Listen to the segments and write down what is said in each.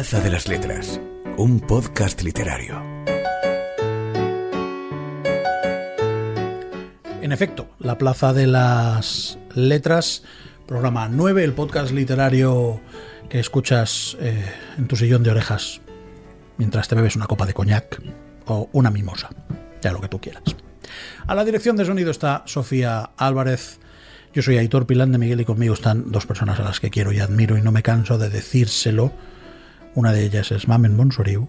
Plaza de las Letras, un podcast literario. En efecto, La Plaza de las Letras, programa 9, el podcast literario que escuchas en tu sillón de orejas mientras te bebes una copa de coñac o una mimosa, ya lo que tú quieras. A la dirección de sonido está Sofía Álvarez. Yo soy Aitor Pilán de Miguel y conmigo están dos personas a las que quiero y admiro y no me canso de decírselo. Una de ellas es Mamen Monsoriu.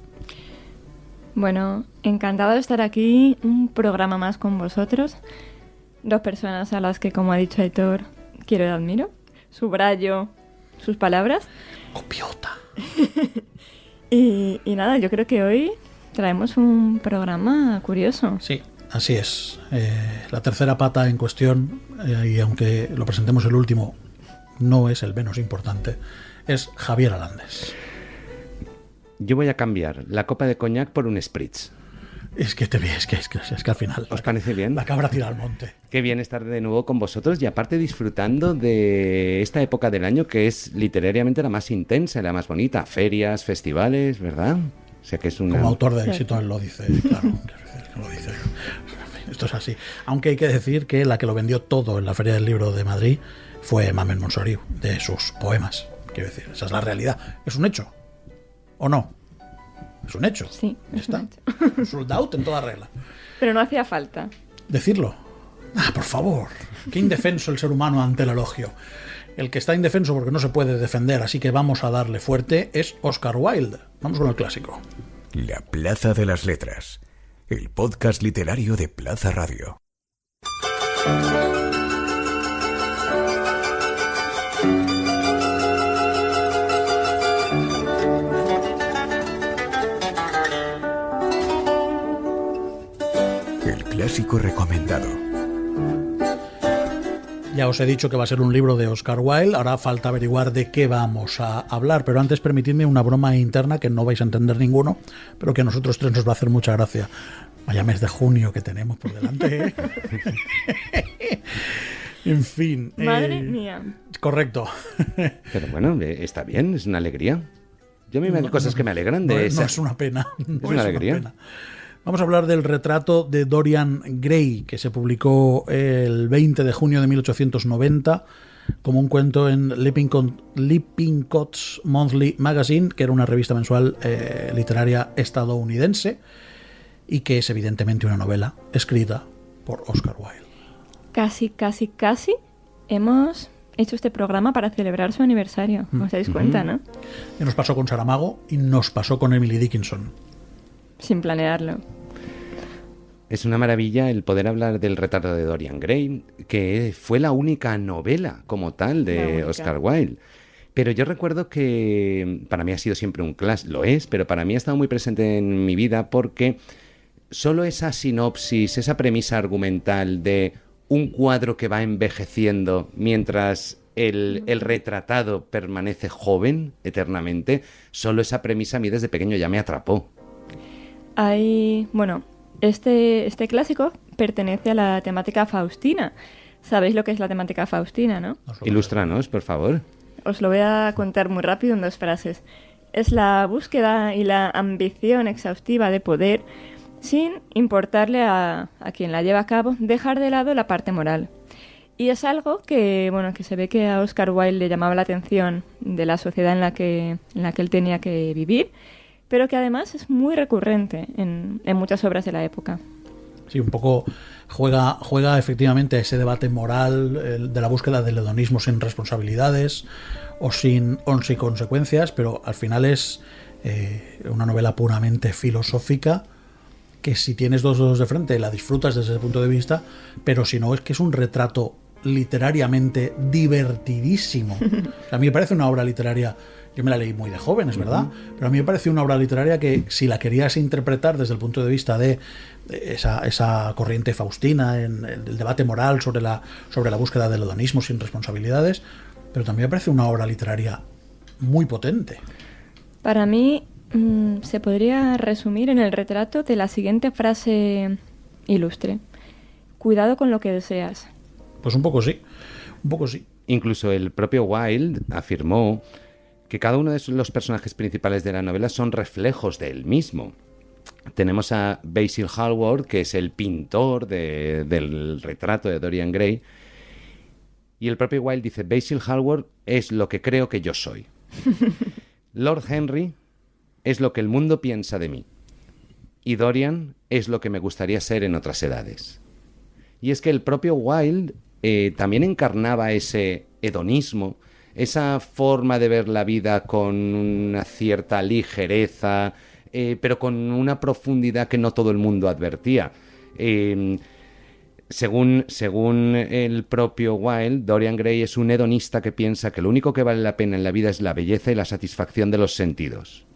Bueno, encantado de estar aquí, un programa más con vosotros. Dos personas a las que, como ha dicho Aitor, quiero y admiro. Subrayo sus palabras. Copiota. y nada, yo creo que hoy traemos un programa curioso. Sí, así es. La tercera pata en cuestión, y aunque lo presentemos el último, no es el menos importante, es Javier Alandes. Yo voy a cambiar la copa de coñac por un spritz. Es que al final... ¿Os parece bien? La cabra tira al monte. Qué bien estar de nuevo con vosotros y aparte disfrutando de esta época del año que es literariamente la más intensa, la más bonita. Ferias, festivales, ¿verdad? O sea que es una... Como autor de éxito él lo dice, claro. Lo dice. Esto es así. Aunque hay que decir que la que lo vendió todo en la Feria del Libro de Madrid fue Mamen Monsoriu, de sus poemas. Quiero decir, esa es la realidad. ¿Es un hecho? ¿O no? Es un hecho. Sí, es un hecho. Sold out en toda regla. Pero no hacía falta. Decirlo. Por favor. Qué indefenso el ser humano ante el elogio. El que está indefenso porque no se puede defender, así que vamos a darle fuerte, es Oscar Wilde. Vamos con el clásico. La Plaza de las Letras, el podcast literario de Plaza Radio. El clásico recomendado. Ya os he dicho que va a ser un libro de Oscar Wilde, ahora falta averiguar de qué vamos a hablar, pero antes permitidme una broma interna que no vais a entender ninguno, pero que a nosotros tres nos va a hacer mucha gracia. Vaya mes de junio que tenemos por delante, ¿eh? En fin. Madre mía. Correcto. Pero bueno, está bien, es una alegría. Yo me hay cosas que me alegran de esa. No es una pena. Es una alegría. Vamos a hablar del retrato de Dorian Gray, que se publicó el 20 de junio de 1890 como un cuento en Lippincott's Monthly Magazine, que era una revista mensual literaria estadounidense, y que es evidentemente una novela escrita por Oscar Wilde. Casi hemos hecho este programa para celebrar su aniversario. ¿Os dais cuenta, no? Y nos pasó con Saramago y nos pasó con Emily Dickinson. Sin planearlo. Es una maravilla el poder hablar del retrato de Dorian Gray, que fue la única novela como tal de Oscar Wilde. Pero yo recuerdo que para mí ha sido siempre un clásico, lo es, pero para mí ha estado muy presente en mi vida porque solo esa sinopsis, esa premisa argumental de un cuadro que va envejeciendo mientras el retratado permanece joven eternamente, solo esa premisa a mí desde pequeño ya me atrapó. Este clásico pertenece a la temática faustina. ¿Sabéis lo que es la temática faustina, no? Ilústranos, por favor. Os lo voy a contar muy rápido en 2 frases. Es la búsqueda y la ambición exhaustiva de poder sin importarle a quien la lleva a cabo dejar de lado la parte moral. Y es algo que se ve que a Oscar Wilde le llamaba la atención de la sociedad en la que él tenía que vivir, pero que además es muy recurrente en muchas obras de la época. Sí, un poco juega efectivamente a ese debate moral de la búsqueda del hedonismo sin responsabilidades o sin consecuencias, pero al final es una novela puramente filosófica que si tienes dos dedos de frente la disfrutas desde ese punto de vista, pero si no es que es un retrato literariamente divertidísimo. O sea, a mí me parece una obra literaria. Yo me la leí muy de joven, es verdad, pero a mí me pareció una obra literaria que si la querías interpretar desde el punto de vista de esa corriente faustina, en el debate moral sobre la búsqueda del hedonismo sin responsabilidades, pero también me parece una obra literaria muy potente. Para mí se podría resumir en el retrato de la siguiente frase ilustre: cuidado con lo que deseas. Pues un poco sí. Incluso el propio Wilde afirmó que cada uno de los personajes principales de la novela son reflejos de él mismo. Tenemos a Basil Hallward, que es el pintor del retrato de Dorian Gray, y el propio Wilde dice: Basil Hallward es lo que creo que yo soy. Lord Henry es lo que el mundo piensa de mí. Y Dorian es lo que me gustaría ser en otras edades. Y es que el propio Wilde también encarnaba ese hedonismo, esa forma de ver la vida con una cierta ligereza, pero con una profundidad que no todo el mundo advertía. Según el propio Wilde, Dorian Gray es un hedonista que piensa que lo único que vale la pena en la vida es la belleza y la satisfacción de los sentidos.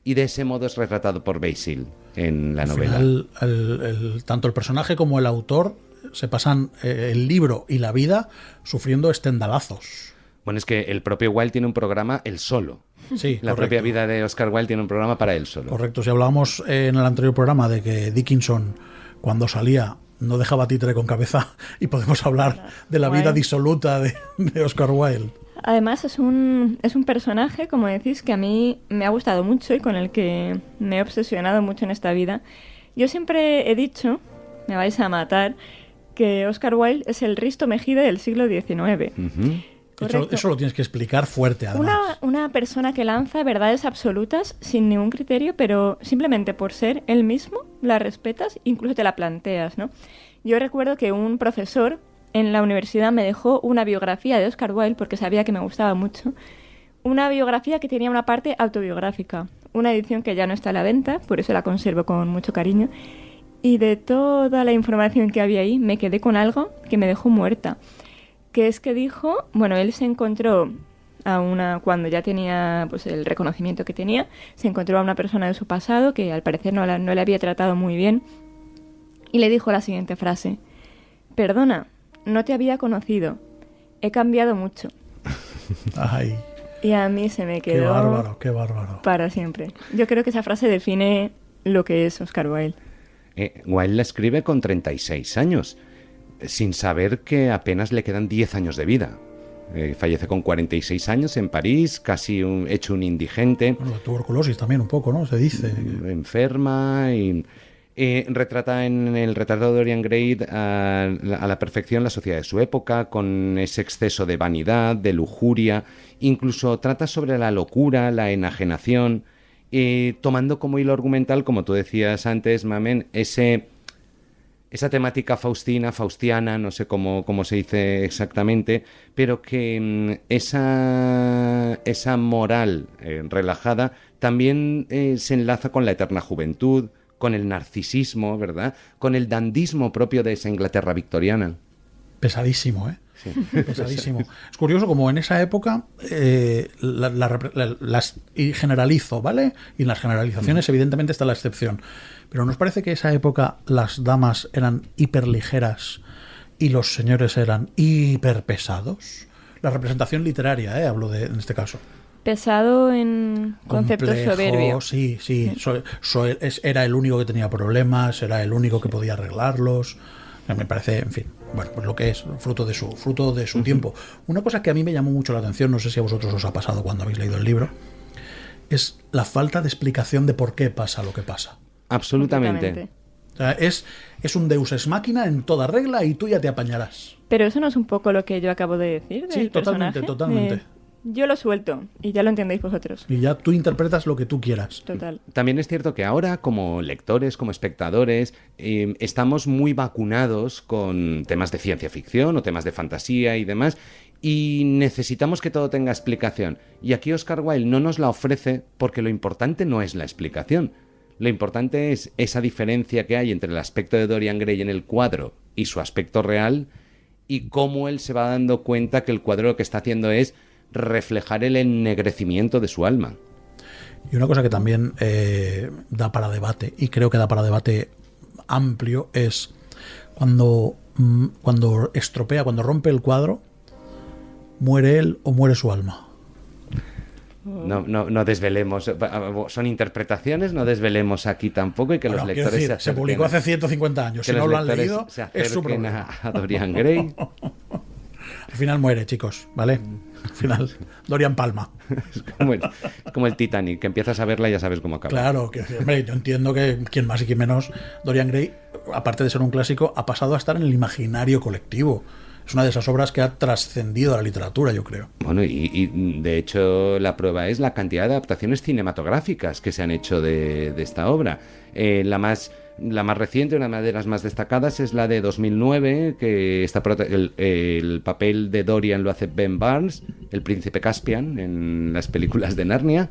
Y de ese modo es retratado por Basil en la novela. Al final, tanto el personaje como el autor se pasan el libro y la vida sufriendo estendalazos. Bueno, es que el propio Wilde tiene un programa él solo. Sí, la propia vida de Oscar Wilde tiene un programa para él solo. Correcto. Si hablábamos en el anterior programa de que Dickinson, cuando salía, no dejaba títere con cabeza, y podemos hablar de la vida disoluta de Oscar Wilde. Además es un personaje, como decís, que a mí me ha gustado mucho y con el que me he obsesionado mucho en esta vida. Yo siempre he dicho, me vais a matar, que Oscar Wilde es el Risto Mejide del siglo XIX. Eso lo tienes que explicar fuerte, además. Una persona que lanza verdades absolutas sin ningún criterio, pero simplemente por ser él mismo la respetas, incluso te la planteas, ¿no? Yo recuerdo que un profesor en la universidad me dejó una biografía de Oscar Wilde, porque sabía que me gustaba mucho, una biografía que tenía una parte autobiográfica, una edición que ya no está a la venta, por eso la conservo con mucho cariño, y de toda la información que había ahí me quedé con algo que me dejó muerta, que es que dijo, bueno, él se encontró cuando ya tenía pues el reconocimiento que tenía, se encontró a una persona de su pasado que al parecer no le había tratado muy bien, y le dijo la siguiente frase: perdona, no te había conocido. He cambiado mucho. Ay. Y a mí se me quedó... Qué bárbaro. Para siempre. Yo creo que esa frase define lo que es Oscar Wilde. Wilde la escribe con 36 años, sin saber que apenas le quedan 10 años de vida. Fallece con 46 años en París, casi hecho un indigente. Bueno, la tuberculosis también un poco, ¿no? Se dice. Enferma y... retrata en el retrato de Dorian Gray a la perfección la sociedad de su época, con ese exceso de vanidad, de lujuria, incluso trata sobre la locura, la enajenación, tomando como hilo argumental, como tú decías antes, Mamen, esa temática faustiana, no sé cómo se dice exactamente, pero que esa moral relajada también se enlaza con la eterna juventud, con el narcisismo, ¿verdad? Con el dandismo propio de esa Inglaterra victoriana. Pesadísimo, ¿eh? Sí. Pesadísimo. Es curioso como en esa época y generalizo, ¿vale? Y en las generalizaciones evidentemente está la excepción. Pero ¿nos parece que esa época las damas eran hiperligeras y los señores eran hiperpesados? La representación literaria, hablo en este caso. Pesado en conceptos soberbios. Sí. Era el único que tenía problemas, era el único que podía arreglarlos. Me parece, en fin, bueno, pues lo que es, fruto de su tiempo. Una cosa que a mí me llamó mucho la atención, no sé si a vosotros os ha pasado cuando habéis leído el libro, es la falta de explicación de por qué pasa lo que pasa. Absolutamente. O sea, es un deus ex machina en toda regla y tú ya te apañarás. Pero eso no es un poco lo que yo acabo de decir del personaje. Totalmente. Yo lo suelto y ya lo entendéis vosotros. Y ya tú interpretas lo que tú quieras. Total. También es cierto que ahora, como lectores, como espectadores, estamos muy vacunados con temas de ciencia ficción o temas de fantasía y demás, y necesitamos que todo tenga explicación. Y aquí Oscar Wilde no nos la ofrece porque lo importante no es la explicación. Lo importante es esa diferencia que hay entre el aspecto de Dorian Gray en el cuadro y su aspecto real, y cómo él se va dando cuenta que el cuadro lo que está haciendo es reflejar el ennegrecimiento de su alma. Y una cosa que también da para debate, y creo que da para debate amplio, es cuando rompe el cuadro, ¿muere él o muere su alma? No desvelemos, son interpretaciones, no desvelemos aquí tampoco, y que los lectores se publicó hace 150 años, si no lo han leído, se es su acerquen problema. a Dorian Gray. Al final muere, chicos, ¿vale? Al final, Dorian palma. Es como el Titanic, que empiezas a verla y ya sabes cómo acaba. Claro, que hombre, yo entiendo que quien más y quien menos, Dorian Gray, aparte de ser un clásico, ha pasado a estar en el imaginario colectivo. Es una de esas obras que ha trascendido a la literatura, yo creo. Bueno, y de hecho la prueba es la cantidad de adaptaciones cinematográficas que se han hecho de esta obra. La más reciente, una de las más destacadas, es la de 2009, que está el papel de Dorian lo hace Ben Barnes, el príncipe Caspian, en las películas de Narnia.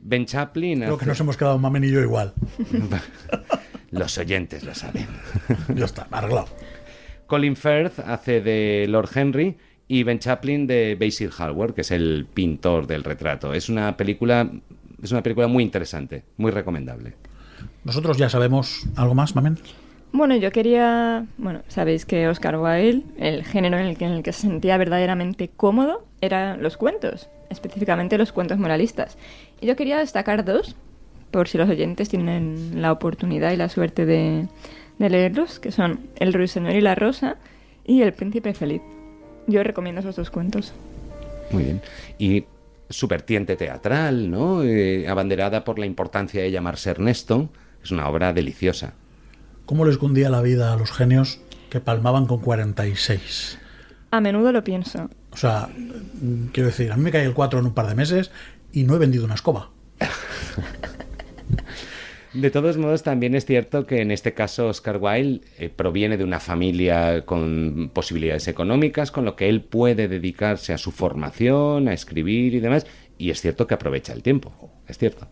Ben Chaplin Creo que nos hemos quedado Mamen y yo igual. Los oyentes lo saben. Ya está, arreglado. Colin Firth hace de Lord Henry y Ben Chaplin de Basil Hallward, que es el pintor del retrato. Es una película muy interesante, muy recomendable. ¿Nosotros ya sabemos algo más, Mamen? Bueno, sabéis que Oscar Wilde, el género en el que se sentía verdaderamente cómodo, eran los cuentos, específicamente los cuentos moralistas. Y yo quería destacar dos, por si los oyentes tienen la oportunidad y la suerte de leerlos, que son El ruiseñor y la rosa y El príncipe feliz. Yo recomiendo esos dos cuentos. Muy bien. Y su vertiente teatral, ¿no? Abanderada por la importancia de llamarse Ernesto, es una obra deliciosa. ¿Cómo les cundía la vida a los genios que palmaban con 46? A menudo lo pienso. O sea, quiero decir, a mí me cae el 4 en un par de meses y no he vendido una escoba. De todos modos, también es cierto que en este caso Oscar Wilde proviene de una familia con posibilidades económicas, con lo que él puede dedicarse a su formación, a escribir y demás, y es cierto que aprovecha el tiempo, es cierto.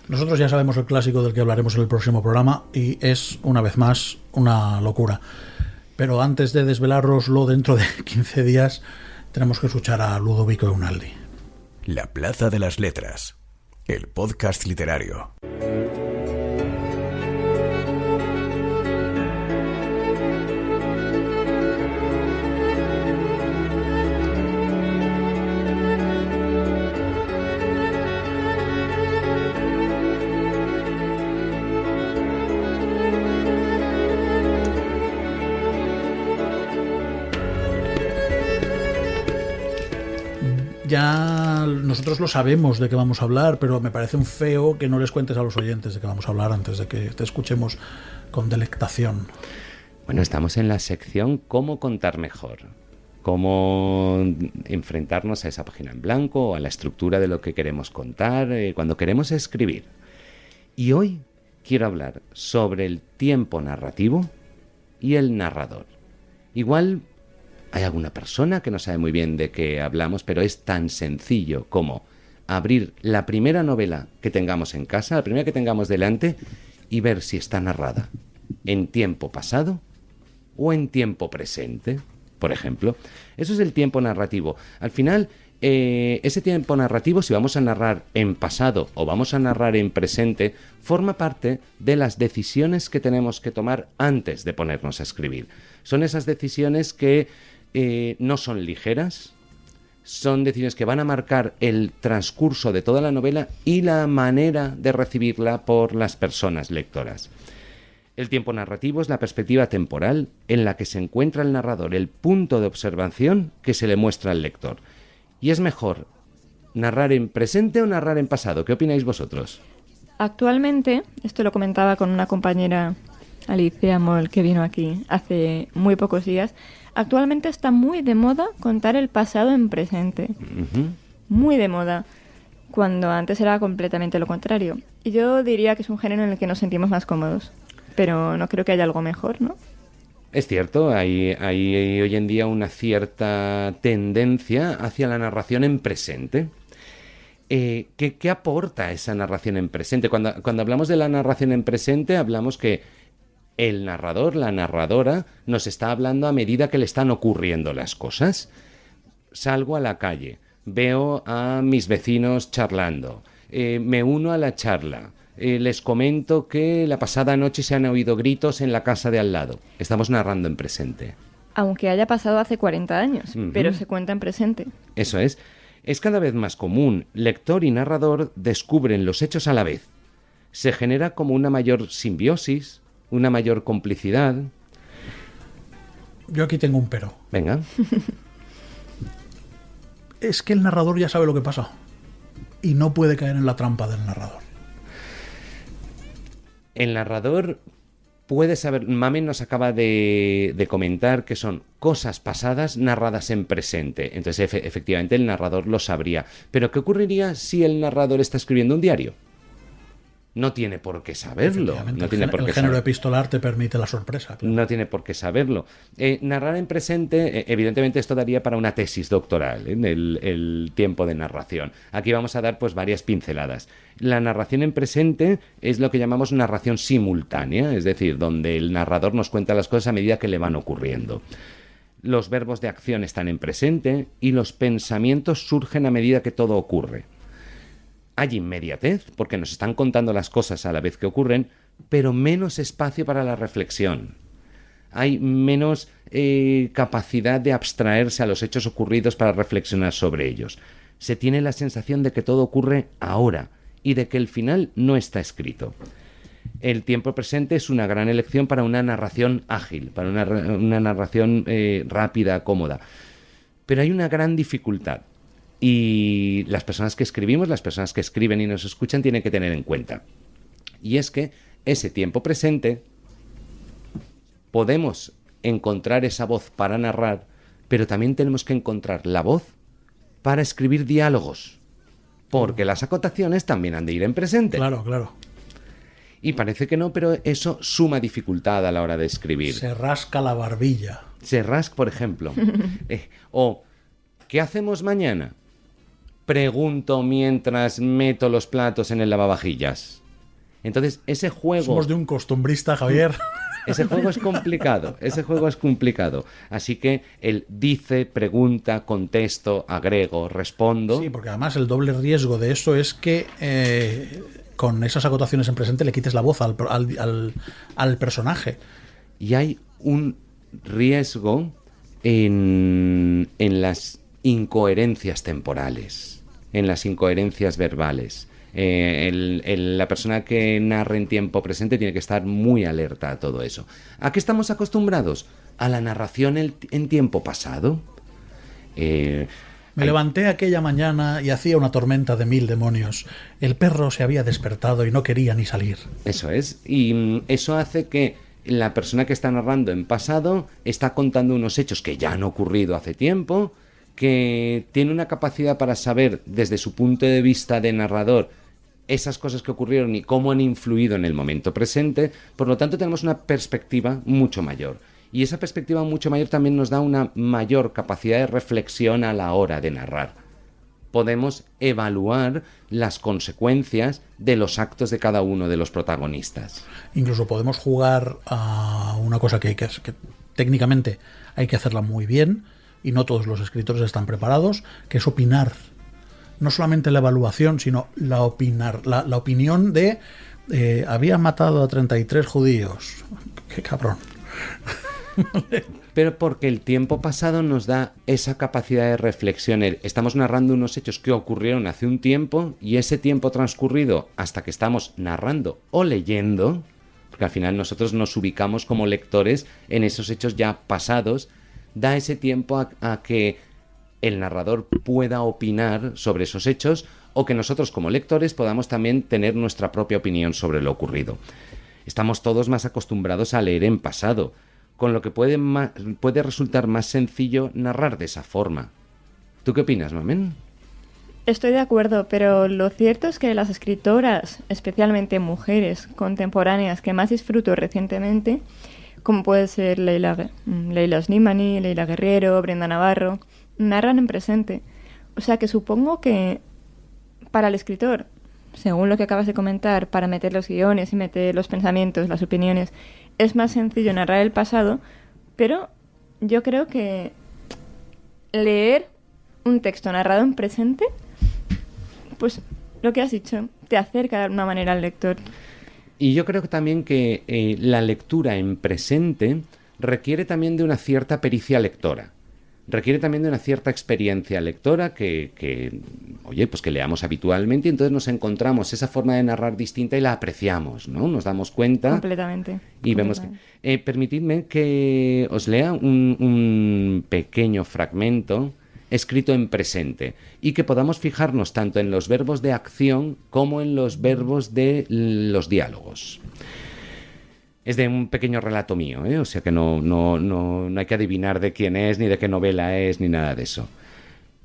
Nosotros ya sabemos el clásico del que hablaremos en el próximo programa y es, una vez más, una locura. Pero antes de desvelároslo dentro de 15 días, tenemos que escuchar a Ludovico Eunaldi. La Plaza de las Letras, el podcast literario. Ya nosotros lo sabemos de qué vamos a hablar, pero me parece un feo que no les cuentes a los oyentes de qué vamos a hablar antes de que te escuchemos con delectación. Bueno, estamos en la sección Cómo contar mejor. Cómo enfrentarnos a esa página en blanco o a la estructura de lo que queremos contar cuando queremos escribir. Y hoy quiero hablar sobre el tiempo narrativo y el narrador. Igual hay alguna persona que no sabe muy bien de qué hablamos, pero es tan sencillo como abrir la primera novela que tengamos en casa, la primera que tengamos delante, y ver si está narrada en tiempo pasado o en tiempo presente, por ejemplo. Eso es el tiempo narrativo. Al final, ese tiempo narrativo, si vamos a narrar en pasado o vamos a narrar en presente, forma parte de las decisiones que tenemos que tomar antes de ponernos a escribir. Son esas decisiones que no son ligeras, son decisiones que van a marcar el transcurso de toda la novela y la manera de recibirla por las personas lectoras. El tiempo narrativo es la perspectiva temporal en la que se encuentra el narrador, el punto de observación que se le muestra al lector. ¿Y es mejor narrar en presente o narrar en pasado? ¿Qué opináis vosotros? Actualmente, esto lo comentaba con una compañera, Alicia Moll, que vino aquí hace muy pocos días, actualmente está muy de moda contar el pasado en presente. Uh-huh. Muy de moda, cuando antes era completamente lo contrario. Y yo diría que es un género en el que nos sentimos más cómodos, pero no creo que haya algo mejor, ¿no? Es cierto, hay hoy en día una cierta tendencia hacia la narración en presente. ¿Qué aporta esa narración en presente? Cuando hablamos de la narración en presente, hablamos que el narrador, la narradora, nos está hablando a medida que le están ocurriendo las cosas. Salgo a la calle, veo a mis vecinos charlando, me uno a la charla, les comento que la pasada noche se han oído gritos en la casa de al lado. Estamos narrando en presente. Aunque haya pasado hace 40 años, Uh-huh. pero se cuenta en presente. Eso es. Es cada vez más común. Lector y narrador descubren los hechos a la vez. Se genera como una mayor simbiosis, una mayor complicidad. Yo aquí tengo un pero. Venga. Es que el narrador ya sabe lo que pasa y no puede caer en la trampa del narrador. El narrador puede saber... Mamen nos acaba de comentar que son cosas pasadas narradas en presente. Entonces, efectivamente, el narrador lo sabría. Pero, ¿qué ocurriría si el narrador está escribiendo un diario? No tiene por qué saberlo. No tiene por qué el género epistolar te permite la sorpresa. Claro. No tiene por qué saberlo. Narrar en presente, evidentemente esto daría para una tesis doctoral, en el tiempo de narración. Aquí vamos a dar pues varias pinceladas. La narración en presente es lo que llamamos narración simultánea, es decir, donde el narrador nos cuenta las cosas a medida que le van ocurriendo. Los verbos de acción están en presente y los pensamientos surgen a medida que todo ocurre. Hay inmediatez, porque nos están contando las cosas a la vez que ocurren, pero menos espacio para la reflexión. Hay menos capacidad de abstraerse a los hechos ocurridos para reflexionar sobre ellos. Se tiene la sensación de que todo ocurre ahora y de que el final no está escrito. El tiempo presente es una gran elección para una narración ágil, para una narración rápida, cómoda. Pero hay una gran dificultad. Y las personas que escribimos, las personas que escriben y nos escuchan tienen que tener en cuenta. Y es que ese tiempo presente podemos encontrar esa voz para narrar, pero también tenemos que encontrar la voz para escribir diálogos. Porque las acotaciones también han de ir en presente. Claro, claro. Y parece que no, pero eso suma dificultad a la hora de escribir. Se rasca la barbilla. Se rasca, por ejemplo. ¿Qué hacemos mañana? Pregunto mientras meto los platos en el lavavajillas. Entonces, ese juego... Somos de un costumbrista, Javier. Ese juego es complicado. Así que el dice, pregunta, contesto, agrego, respondo... Sí, porque además el doble riesgo de eso es que con esas acotaciones en presente le quites la voz al personaje. Y hay un riesgo en las incoherencias temporales, en las incoherencias verbales. La persona que narra en tiempo presente tiene que estar muy alerta a todo eso. ¿A qué estamos acostumbrados? A la narración en tiempo pasado. Me levanté aquella mañana y hacía una tormenta de 1000 demonios. El perro se había despertado y no quería ni salir. Eso es. Y eso hace que la persona que está narrando en pasado está contando unos hechos que ya han ocurrido hace tiempo, que tiene una capacidad para saber desde su punto de vista de narrador esas cosas que ocurrieron y cómo han influido en el momento presente. Por lo tanto, tenemos una perspectiva mucho mayor. Y esa perspectiva mucho mayor también nos da una mayor capacidad de reflexión a la hora de narrar. Podemos evaluar las consecuencias de los actos de cada uno de los protagonistas. Incluso podemos jugar a una cosa que técnicamente hay que hacerla muy bien, y no todos los escritores están preparados, que es opinar. No solamente la evaluación, sino la opinión de había matado a 33 judíos. ¡Qué cabrón! Pero porque el tiempo pasado nos da esa capacidad de reflexión. Estamos narrando unos hechos que ocurrieron hace un tiempo, y ese tiempo transcurrido hasta que estamos narrando o leyendo, porque al final nosotros nos ubicamos como lectores en esos hechos ya pasados, da ese tiempo a que el narrador pueda opinar sobre esos hechos, o que nosotros como lectores podamos también tener nuestra propia opinión sobre lo ocurrido. Estamos todos más acostumbrados a leer en pasado, con lo que puede resultar más sencillo narrar de esa forma. ¿Tú qué opinas, Mamen? Estoy de acuerdo, pero lo cierto es que las escritoras, especialmente mujeres contemporáneas que más disfruto recientemente, como puede ser Leila Slimani, Leila Guerriero, Brenda Navarro, narran en presente. O sea que supongo que para el escritor, según lo que acabas de comentar, para meter los guiones y meter los pensamientos, las opiniones, es más sencillo narrar el pasado, pero yo creo que leer un texto narrado en presente, pues lo que has dicho, te acerca de alguna manera al lector. Y yo creo que también que la lectura en presente requiere también de una cierta pericia lectora. requiere también de una cierta experiencia lectora que pues que leamos habitualmente, y entonces nos encontramos esa forma de narrar distinta y la apreciamos, ¿no? Nos damos cuenta. Completamente. Y vemos que... permitidme que os lea un pequeño fragmento escrito en presente y que podamos fijarnos tanto en los verbos de acción como en los verbos de los diálogos. Es de un pequeño relato mío, o sea que no hay que adivinar de quién es, ni de qué novela es, ni nada de eso.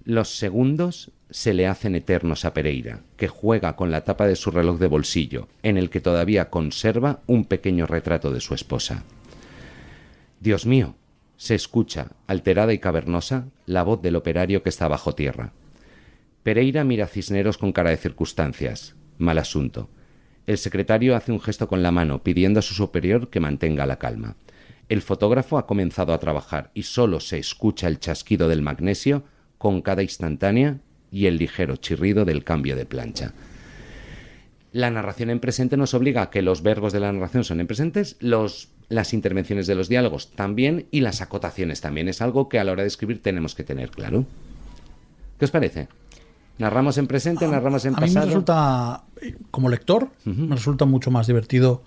Los segundos se le hacen eternos a Pereira, que juega con la tapa de su reloj de bolsillo, en el que todavía conserva un pequeño retrato de su esposa. Dios mío, se escucha, alterada y cavernosa, la voz del operario que está bajo tierra. Pereira mira a Cisneros con cara de circunstancias. Mal asunto. El secretario hace un gesto con la mano, pidiendo a su superior que mantenga la calma. El fotógrafo ha comenzado a trabajar y solo se escucha el chasquido del magnesio con cada instantánea y el ligero chirrido del cambio de plancha. La narración en presente nos obliga a que los verbos de la narración son en presentes, las intervenciones de los diálogos también y las acotaciones también. Es algo que a la hora de escribir tenemos que tener claro. ¿Qué os parece? ¿Narramos en presente, narramos en pasado? A mí me resulta, como lector, me resulta mucho más divertido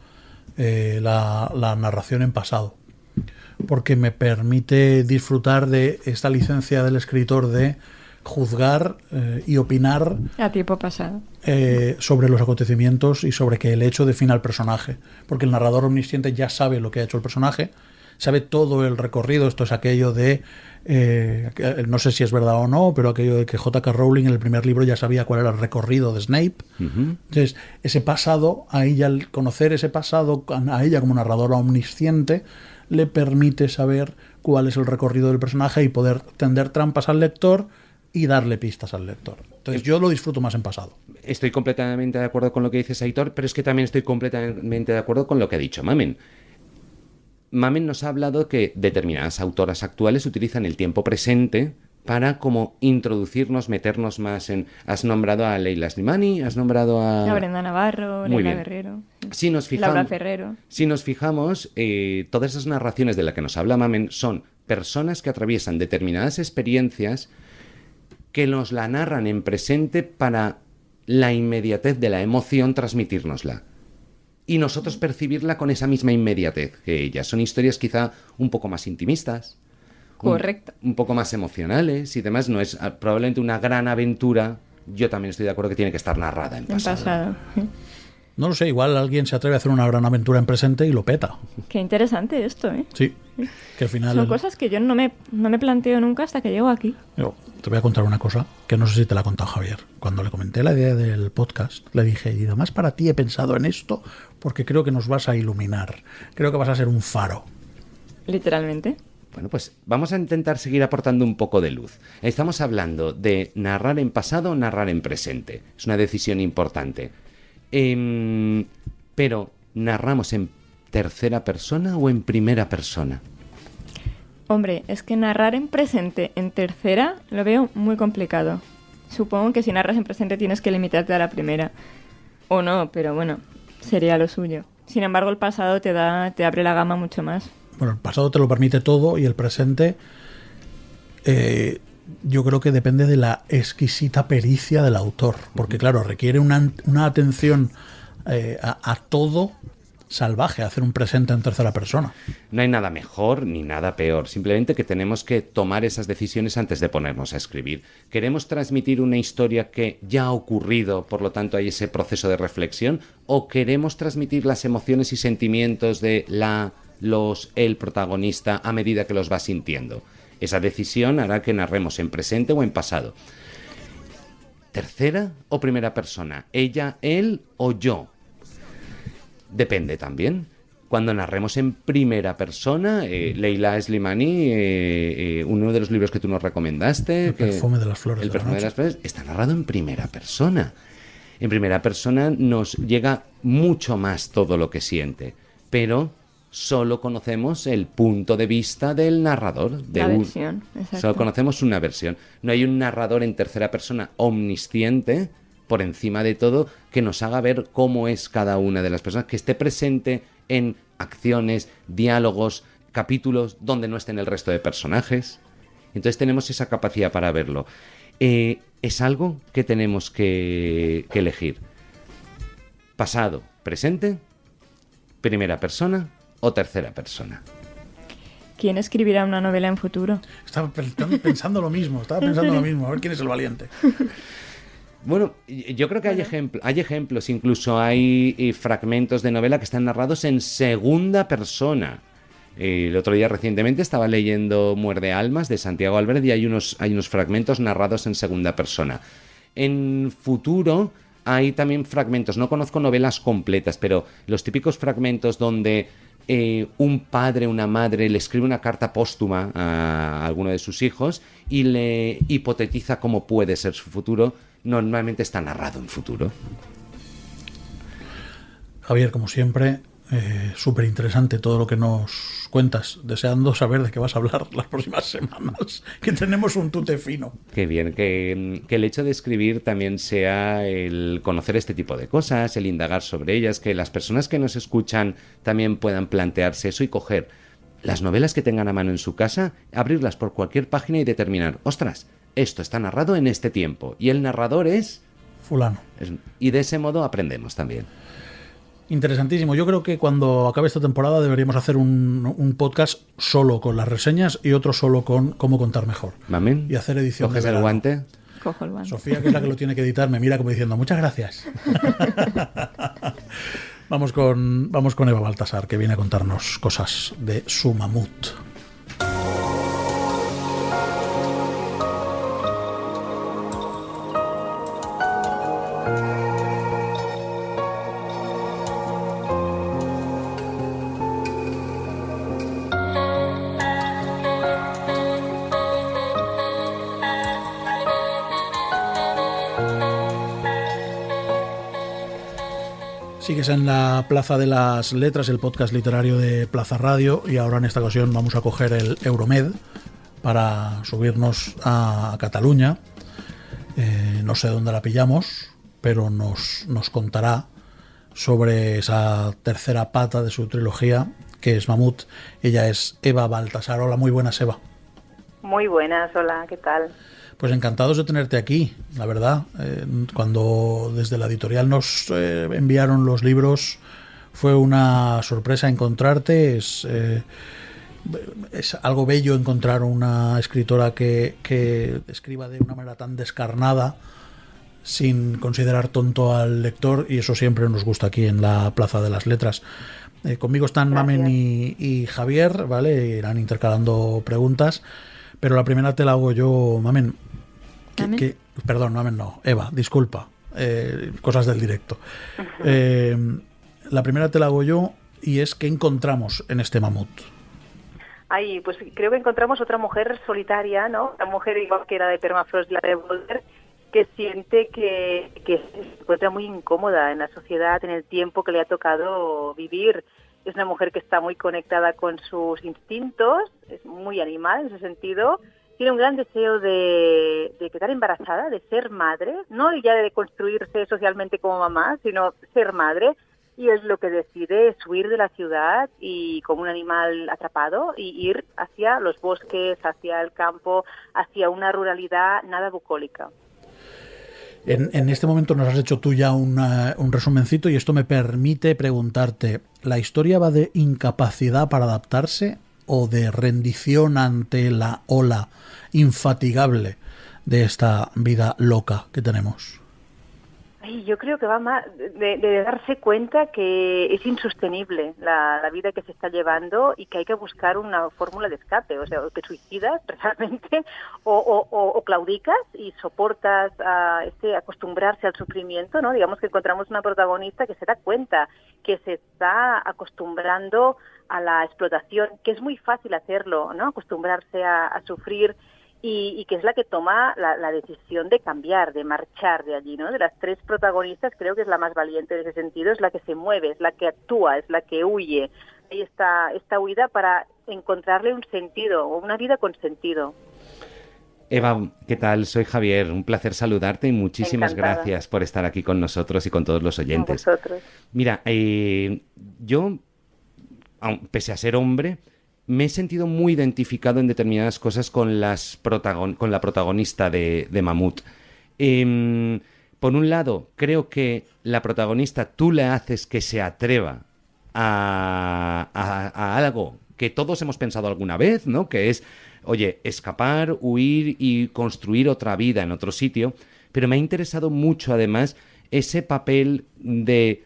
la narración en pasado, porque me permite disfrutar de esta licencia del escritor de juzgar y opinar a tiempo pasado sobre los acontecimientos y sobre que el hecho defina al personaje, porque el narrador omnisciente ya sabe lo que ha hecho el personaje, sabe todo el recorrido. Esto es aquello de no sé si es verdad o no, pero aquello de que J.K. Rowling en el primer libro ya sabía cuál era el recorrido de Snape. Entonces ese pasado, a ella, al conocer ese pasado a ella como narradora omnisciente, le permite saber cuál es el recorrido del personaje y poder tender trampas al lector y darle pistas al lector. Entonces yo lo disfruto más en pasado. Estoy completamente de acuerdo con lo que dices, Aitor, pero es que también estoy completamente de acuerdo con lo que ha dicho Mamen. Mamen nos ha hablado que determinadas autoras actuales utilizan el tiempo presente para como introducirnos, meternos más en... Has nombrado a Leila Slimani, has nombrado a Brenda Navarro, Leila Guerrero, si nos fijamos, Laura Ferrero. Si nos fijamos, todas esas narraciones de las que nos habla Mamen son personas que atraviesan determinadas experiencias que nos la narran en presente para la inmediatez de la emoción transmitírnosla. Y nosotros percibirla con esa misma inmediatez que ellas. Son historias quizá un poco más intimistas. Correcto. Un poco más emocionales y demás. No es probablemente una gran aventura. Yo también estoy de acuerdo que tiene que estar narrada en pasado. No lo sé, igual alguien se atreve a hacer una gran aventura en presente y lo peta. Qué interesante esto, ¿eh? Sí, que al final... Son cosas que yo no me planteo nunca hasta que llego aquí. Yo te voy a contar una cosa que no sé si te la ha contado Javier. Cuando le comenté la idea del podcast, le dije, y además para ti he pensado en esto porque creo que nos vas a iluminar. Creo que vas a ser un faro. Literalmente. Bueno, pues vamos a intentar seguir aportando un poco de luz. Estamos hablando de narrar en pasado o narrar en presente. Es una decisión importante. Pero, ¿narramos en tercera persona o en primera persona? Hombre, es que narrar en presente en tercera lo veo muy complicado. Supongo que si narras en presente tienes que limitarte a la primera. O no, pero bueno, sería lo suyo. Sin embargo, el pasado te abre la gama mucho más. Bueno, el pasado te lo permite todo y el presente... yo creo que depende de la exquisita pericia del autor, porque claro, requiere una atención a todo salvaje, hacer un presente en tercera persona. No hay nada mejor ni nada peor, simplemente que tenemos que tomar esas decisiones antes de ponernos a escribir. Queremos transmitir una historia que ya ha ocurrido, por lo tanto hay ese proceso de reflexión, o queremos transmitir las emociones y sentimientos de el protagonista a medida que los va sintiendo. Esa decisión hará que narremos en presente o en pasado. ¿Tercera o primera persona? ¿Ella, él o yo? Depende también. Cuando narremos en primera persona, Leila Slimani, uno de los libros que tú nos recomendaste... El perfume de las flores. El perfume de las flores está narrado en primera persona. En primera persona nos llega mucho más todo lo que siente, pero... solo conocemos el punto de vista del narrador. Versión, exacto. Solo conocemos una versión. No hay un narrador en tercera persona omnisciente, por encima de todo, que nos haga ver cómo es cada una de las personas, que esté presente en acciones, diálogos, capítulos donde no estén el resto de personajes. Entonces tenemos esa capacidad para verlo. Es algo que tenemos que elegir. Pasado, presente, primera persona o tercera persona. ¿Quién escribirá una novela en futuro? Estaba pensando lo mismo, a ver quién es el valiente. Bueno, yo creo que hay ejemplos, incluso hay fragmentos de novela que están narrados en segunda persona. El otro día recientemente estaba leyendo Muerde Almas de Santiago Albert y hay unos fragmentos narrados en segunda persona. En futuro hay también fragmentos, no conozco novelas completas, pero los típicos fragmentos donde un padre, una madre le escribe una carta póstuma a alguno de sus hijos y le hipotetiza cómo puede ser su futuro, normalmente está narrado en futuro. Javier, como siempre, súper interesante todo lo que nos cuentas, deseando saber de qué vas a hablar las próximas semanas, que tenemos un tute fino. Qué bien, que el hecho de escribir también sea el conocer este tipo de cosas, el indagar sobre ellas, que las personas que nos escuchan también puedan plantearse eso y coger las novelas que tengan a mano en su casa, abrirlas por cualquier página y determinar, ostras, esto está narrado en este tiempo y el narrador es fulano. Y de ese modo aprendemos también. Interesantísimo. Yo creo que cuando acabe esta temporada deberíamos hacer un podcast solo con las reseñas y otro solo con cómo contar mejor. Mamen, y hacer edición ¿coges de verano. el guante? Cojo el guante. Sofía, que es la que lo tiene que editar, me mira como diciendo muchas gracias. Vamos con Eva Baltasar, que viene a contarnos cosas de su mamut. Sigues en la Plaza de las Letras, el podcast literario de Plaza Radio, y ahora en esta ocasión vamos a coger el Euromed para subirnos a Cataluña. No sé dónde la pillamos, pero nos contará sobre esa tercera pata de su trilogía, que es Mamut. Ella es Eva Baltasar. Hola, muy buenas, Eva. Muy buenas, hola, ¿qué tal? Pues encantados de tenerte aquí, la verdad. Cuando desde la editorial nos enviaron los libros fue una sorpresa encontrarte. Es algo bello encontrar una escritora que escriba de una manera tan descarnada sin considerar tonto al lector, y eso siempre nos gusta aquí en la Plaza de las Letras. Conmigo están Gracias. Mamen y Javier, ¿vale? Irán intercalando preguntas, pero la primera te la hago yo, Mamen. Perdón, Mamen no, Eva, disculpa, cosas del directo. La primera te la hago yo, y es ¿qué encontramos en este mamut? Ay, pues creo que encontramos otra mujer solitaria, ¿no? Una mujer igual que era de Permafrost, la de Boulder, que siente que se encuentra muy incómoda en la sociedad, en el tiempo que le ha tocado vivir. Es una mujer que está muy conectada con sus instintos, es muy animal en ese sentido. Tiene un gran deseo de quedar embarazada, de ser madre, no ya de construirse socialmente como mamá, sino ser madre, y es lo que decide, es huir de la ciudad y como un animal atrapado y ir hacia los bosques, hacia el campo, hacia una ruralidad nada bucólica. En este momento nos has hecho tú ya un resumencito, y esto me permite preguntarte, ¿la historia va de incapacidad para adaptarse o de rendición ante la ola infatigable de esta vida loca que tenemos? Ay, yo creo que va más de darse cuenta que es insostenible la vida que se está llevando y que hay que buscar una fórmula de escape, o sea, o te suicidas realmente o claudicas y soportas acostumbrarse al sufrimiento, ¿no? Digamos que encontramos una protagonista que se da cuenta que se está acostumbrando a la explotación, que es muy fácil hacerlo, ¿no? Acostumbrarse a sufrir, y que es la que toma la decisión de cambiar, de marchar de allí, ¿no? De las tres protagonistas creo que es la más valiente en ese sentido, es la que se mueve, es la que actúa, es la que huye. Ahí está esta huida para encontrarle un sentido, o una vida con sentido. Eva, ¿qué tal? Soy Javier, un placer saludarte y muchísimas Encantada. gracias por estar aquí con nosotros y con todos los oyentes. Con vosotros. Mira, yo, pese a ser hombre, me he sentido muy identificado en determinadas cosas con con la protagonista de Mamut. Por un lado, creo que la protagonista tú le haces que se atreva a algo que todos hemos pensado alguna vez, ¿no? Que es, oye, escapar, huir y construir otra vida en otro sitio. Pero me ha interesado mucho, además, ese papel de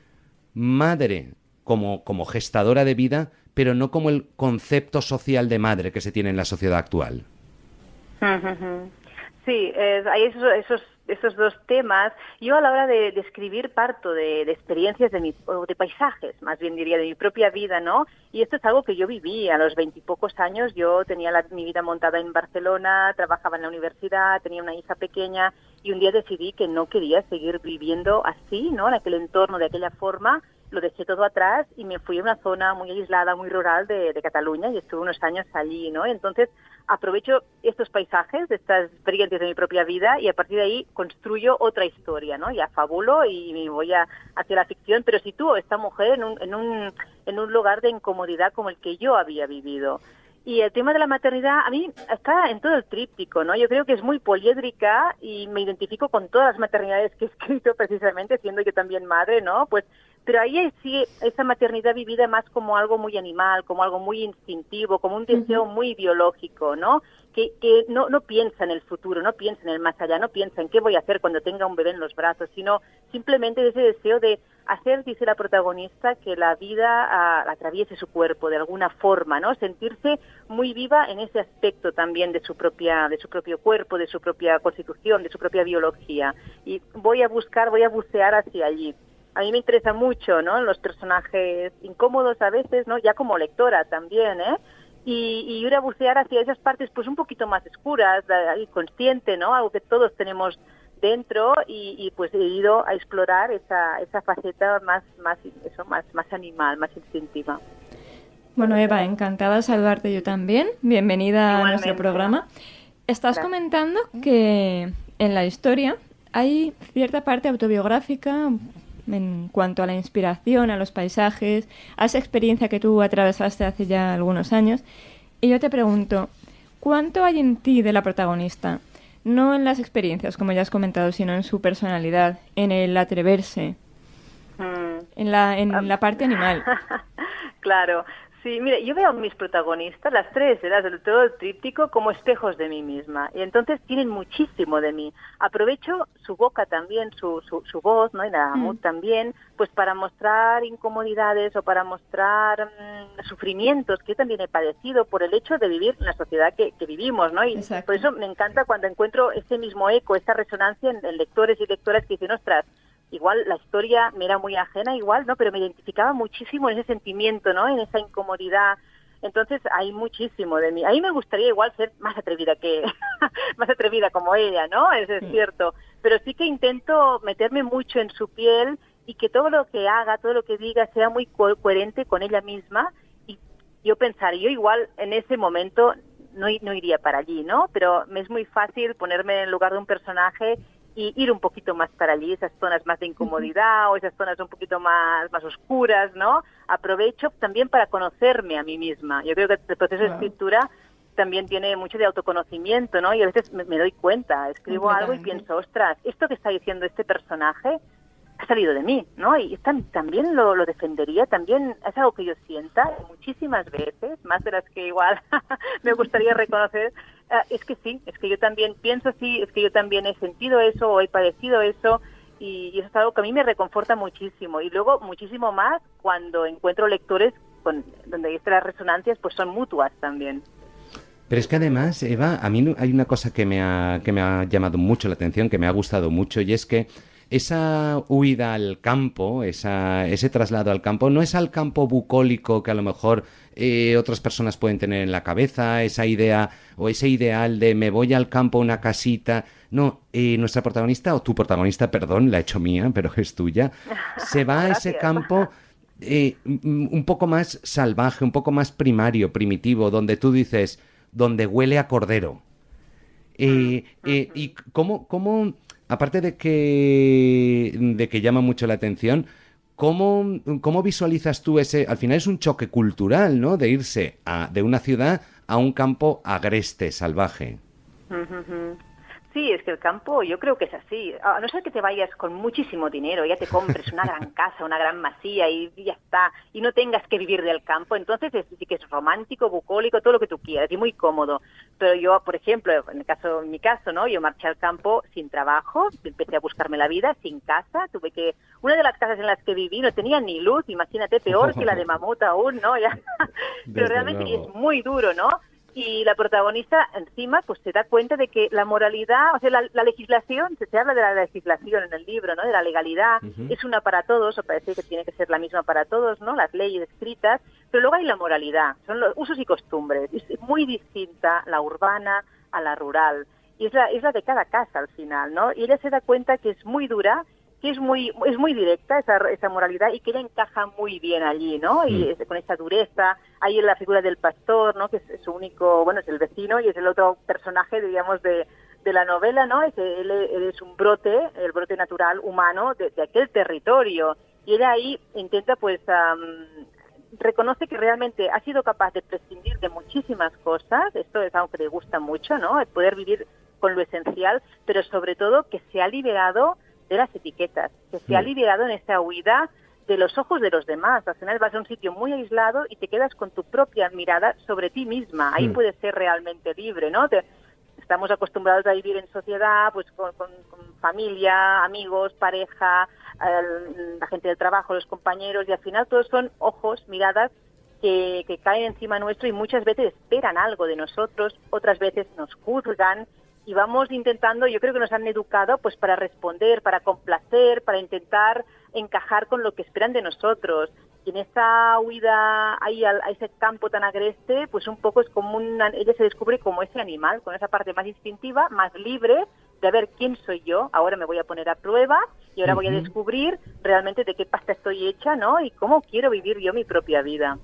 madre como gestadora de vida, pero no como el concepto social de madre que se tiene en la sociedad actual. Sí, hay esos dos temas. Yo a la hora de escribir parto de experiencias o de paisajes, más bien diría, de mi propia vida, ¿no? Y esto es algo que yo viví a los 20 y pocos años. Yo tenía mi vida montada en Barcelona, trabajaba en la universidad, tenía una hija pequeña y un día decidí que no quería seguir viviendo así, ¿no? En aquel entorno, de aquella forma. Lo dejé todo atrás y me fui a una zona muy aislada, muy rural de Cataluña y estuve unos años allí, ¿no? Entonces aprovecho estos paisajes, estas experiencias de mi propia vida y a partir de ahí construyo otra historia, ¿no? Ya fabulo y me voy hacia la ficción, pero sitúo a esta mujer en un lugar de incomodidad como el que yo había vivido. Y el tema de la maternidad, a mí está en todo el tríptico, ¿no? Yo creo que es muy poliédrica y me identifico con todas las maternidades que he escrito precisamente, siendo yo también madre, ¿no? Pues, pero ahí sí, esa maternidad vivida más como algo muy animal, como algo muy instintivo, como un deseo muy biológico, ¿no? Que no piensa en el futuro, no piensa en el más allá, no piensa en qué voy a hacer cuando tenga un bebé en los brazos, sino simplemente ese deseo de hacer, dice la protagonista, que la vida atraviese su cuerpo de alguna forma, ¿no? Sentirse muy viva en ese aspecto también de su propio cuerpo, de su propia constitución, de su propia biología. Y voy a bucear hacia allí. A mí me interesa mucho, ¿no? Los personajes incómodos a veces, ¿no? Ya como lectora también, ¿eh? Y ir a bucear hacia esas partes pues un poquito más oscuras, consciente, ¿no? Algo que todos tenemos dentro y pues he ido a explorar esa faceta más animal, más instintiva. Bueno, Eva, encantada de saludarte yo también. Bienvenida Igualmente. A nuestro programa. Estás comentando que en la historia hay cierta parte autobiográfica en cuanto a la inspiración, a los paisajes, a esa experiencia que tú atravesaste hace ya algunos años. Y yo te pregunto, ¿cuánto hay en ti de la protagonista? No en las experiencias, como ya has comentado, sino en su personalidad, en el atreverse, en la parte animal. Claro. Sí, mire, yo veo a mis protagonistas, las tres, sobre todo el tríptico, como espejos de mí misma. Y entonces tienen muchísimo de mí. Aprovecho su boca también, su voz, ¿no? Y la Mamut también, pues para mostrar incomodidades o para mostrar sufrimientos que yo también he padecido por el hecho de vivir en la sociedad que vivimos, ¿no? Y Exacto. Por eso me encanta cuando encuentro ese mismo eco, esa resonancia en lectores y lectoras que dicen, ostras, igual la historia me era muy ajena, igual, ¿no? Pero me identificaba muchísimo en ese sentimiento, ¿no? En esa incomodidad. Entonces hay muchísimo de mí. A mí me gustaría igual ser más atrevida más atrevida como ella, ¿no? Eso es cierto. Pero sí que intento meterme mucho en su piel y que todo lo que haga, todo lo que diga sea muy coherente con ella misma. Y yo pensar, yo igual en ese momento no iría para allí, ¿no? Pero me es muy fácil ponerme en el lugar de un personaje y ir un poquito más para allí, esas zonas más de incomodidad o esas zonas un poquito más oscuras, ¿no? Aprovecho también para conocerme a mí misma. Yo creo que el proceso de escritura también tiene mucho de autoconocimiento, ¿no? Y a veces me doy cuenta, escribo algo y pienso, ostras, esto que está diciendo este personaje ha salido de mí, ¿no? Y también lo defendería, también es algo que yo sienta muchísimas veces, más de las que igual me gustaría reconocer. Es que sí, es que yo también pienso así, es que yo también he sentido eso o he padecido eso y eso es algo que a mí me reconforta muchísimo. Y luego muchísimo más cuando encuentro lectores donde las resonancias pues son mutuas también. Pero es que además, Eva, a mí hay una cosa que me ha llamado mucho la atención, que me ha gustado mucho, y es que esa huida al campo, ese traslado al campo, no es al campo bucólico que a lo mejor otras personas pueden tener en la cabeza, esa idea o ese ideal de me voy al campo a una casita. No, nuestra protagonista, o tu protagonista, perdón, la he hecho mía, pero es tuya, se va a ese campo un poco más salvaje, un poco más primario, primitivo, donde tú dices, donde huele a cordero. Y cómo aparte de que llama mucho la atención, ¿Cómo visualizas tú ese? Al final es un choque cultural, ¿no? De irse de una ciudad a un campo agreste, salvaje. Sí, es que el campo yo creo que es así. A no ser que te vayas con muchísimo dinero, ya te compres una gran casa, una gran masía y ya está, y no tengas que vivir del campo, entonces sí que es romántico, bucólico, todo lo que tú quieras y muy cómodo. Pero yo, por ejemplo, en mi caso, ¿no? Yo marché al campo sin trabajo, empecé a buscarme la vida sin casa, una de las casas en las que viví no tenía ni luz, imagínate, peor que la de Mamut aún, ¿no? Ya. Pero realmente es muy duro, ¿no? Y la protagonista encima pues se da cuenta de que la moralidad, o sea, la legislación, se habla de la legislación en el libro, ¿no? De la legalidad, es una para todos, o parece que tiene que ser la misma para todos, ¿no? Las leyes escritas, pero luego hay la moralidad, son los usos y costumbres. Es muy distinta la urbana a la rural, y es la de cada casa al final, ¿no? Y ella se da cuenta que es muy dura, que es muy directa esa moralidad y que ella encaja muy bien allí, ¿no? Y con esa dureza, hay la figura del pastor, ¿no? Que es su único, bueno, es el vecino y es el otro personaje, diríamos, de la novela, ¿no? Él es un brote, el brote natural humano de aquel territorio. Y ella ahí intenta, pues, reconoce que realmente ha sido capaz de prescindir de muchísimas cosas, esto es algo que le gusta mucho, ¿no? El poder vivir con lo esencial, pero sobre todo que se ha liberado de las etiquetas, que se ha liberado en esta huida de los ojos de los demás. Al final vas a un sitio muy aislado y te quedas con tu propia mirada sobre ti misma. Ahí puedes ser realmente libre, ¿no? Estamos acostumbrados a vivir en sociedad, pues con familia, amigos, pareja, la gente del trabajo, los compañeros, y al final todos son ojos, miradas que caen encima nuestro y muchas veces esperan algo de nosotros, otras veces nos juzgan. Y vamos intentando, yo creo que nos han educado pues para responder, para complacer, para intentar encajar con lo que esperan de nosotros. Y en esa huida ahí a ese campo tan agreste, pues un poco es como ella se descubre como ese animal, con esa parte más instintiva, más libre, de a ver quién soy yo, ahora me voy a poner a prueba y ahora voy a descubrir realmente de qué pasta estoy hecha, ¿no? Y cómo quiero vivir yo mi propia vida.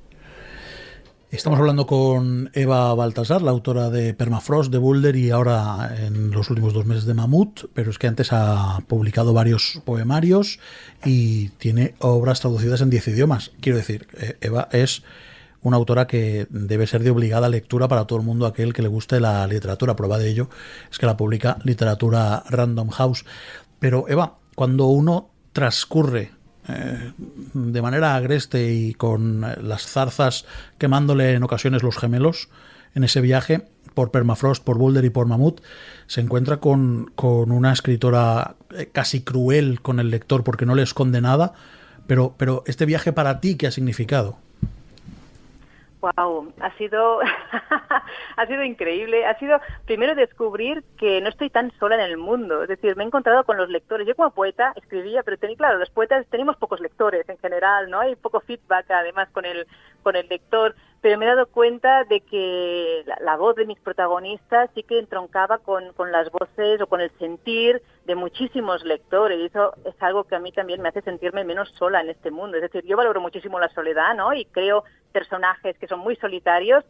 Estamos hablando con Eva Baltasar, la autora de Permafrost, de Boulder y ahora en los últimos 2 meses de Mamut, pero es que antes ha publicado varios poemarios y tiene obras traducidas en 10 idiomas. Quiero decir, Eva es una autora que debe ser de obligada lectura para todo el mundo aquel que le guste la literatura. Prueba de ello es que la publica Literatura Random House. Pero Eva, cuando uno transcurre de manera agreste y con las zarzas quemándole en ocasiones los gemelos en ese viaje por Permafrost, por Boulder y por Mamut, se encuentra con una escritora casi cruel con el lector porque no le esconde nada, pero este viaje para ti, ¿qué ha significado? Wow, ha sido increíble. Ha sido primero descubrir que no estoy tan sola en el mundo. Es decir, me he encontrado con los lectores. Yo como poeta escribía, pero claro, los poetas tenemos pocos lectores en general, ¿no? Hay poco feedback además con el lector. Pero me he dado cuenta de que la voz de mis protagonistas sí que entroncaba con las voces o con el sentir de muchísimos lectores. Y eso es algo que a mí también me hace sentirme menos sola en este mundo. Es decir, yo valoro muchísimo la soledad, ¿no? Y creo personajes que son muy solitarios,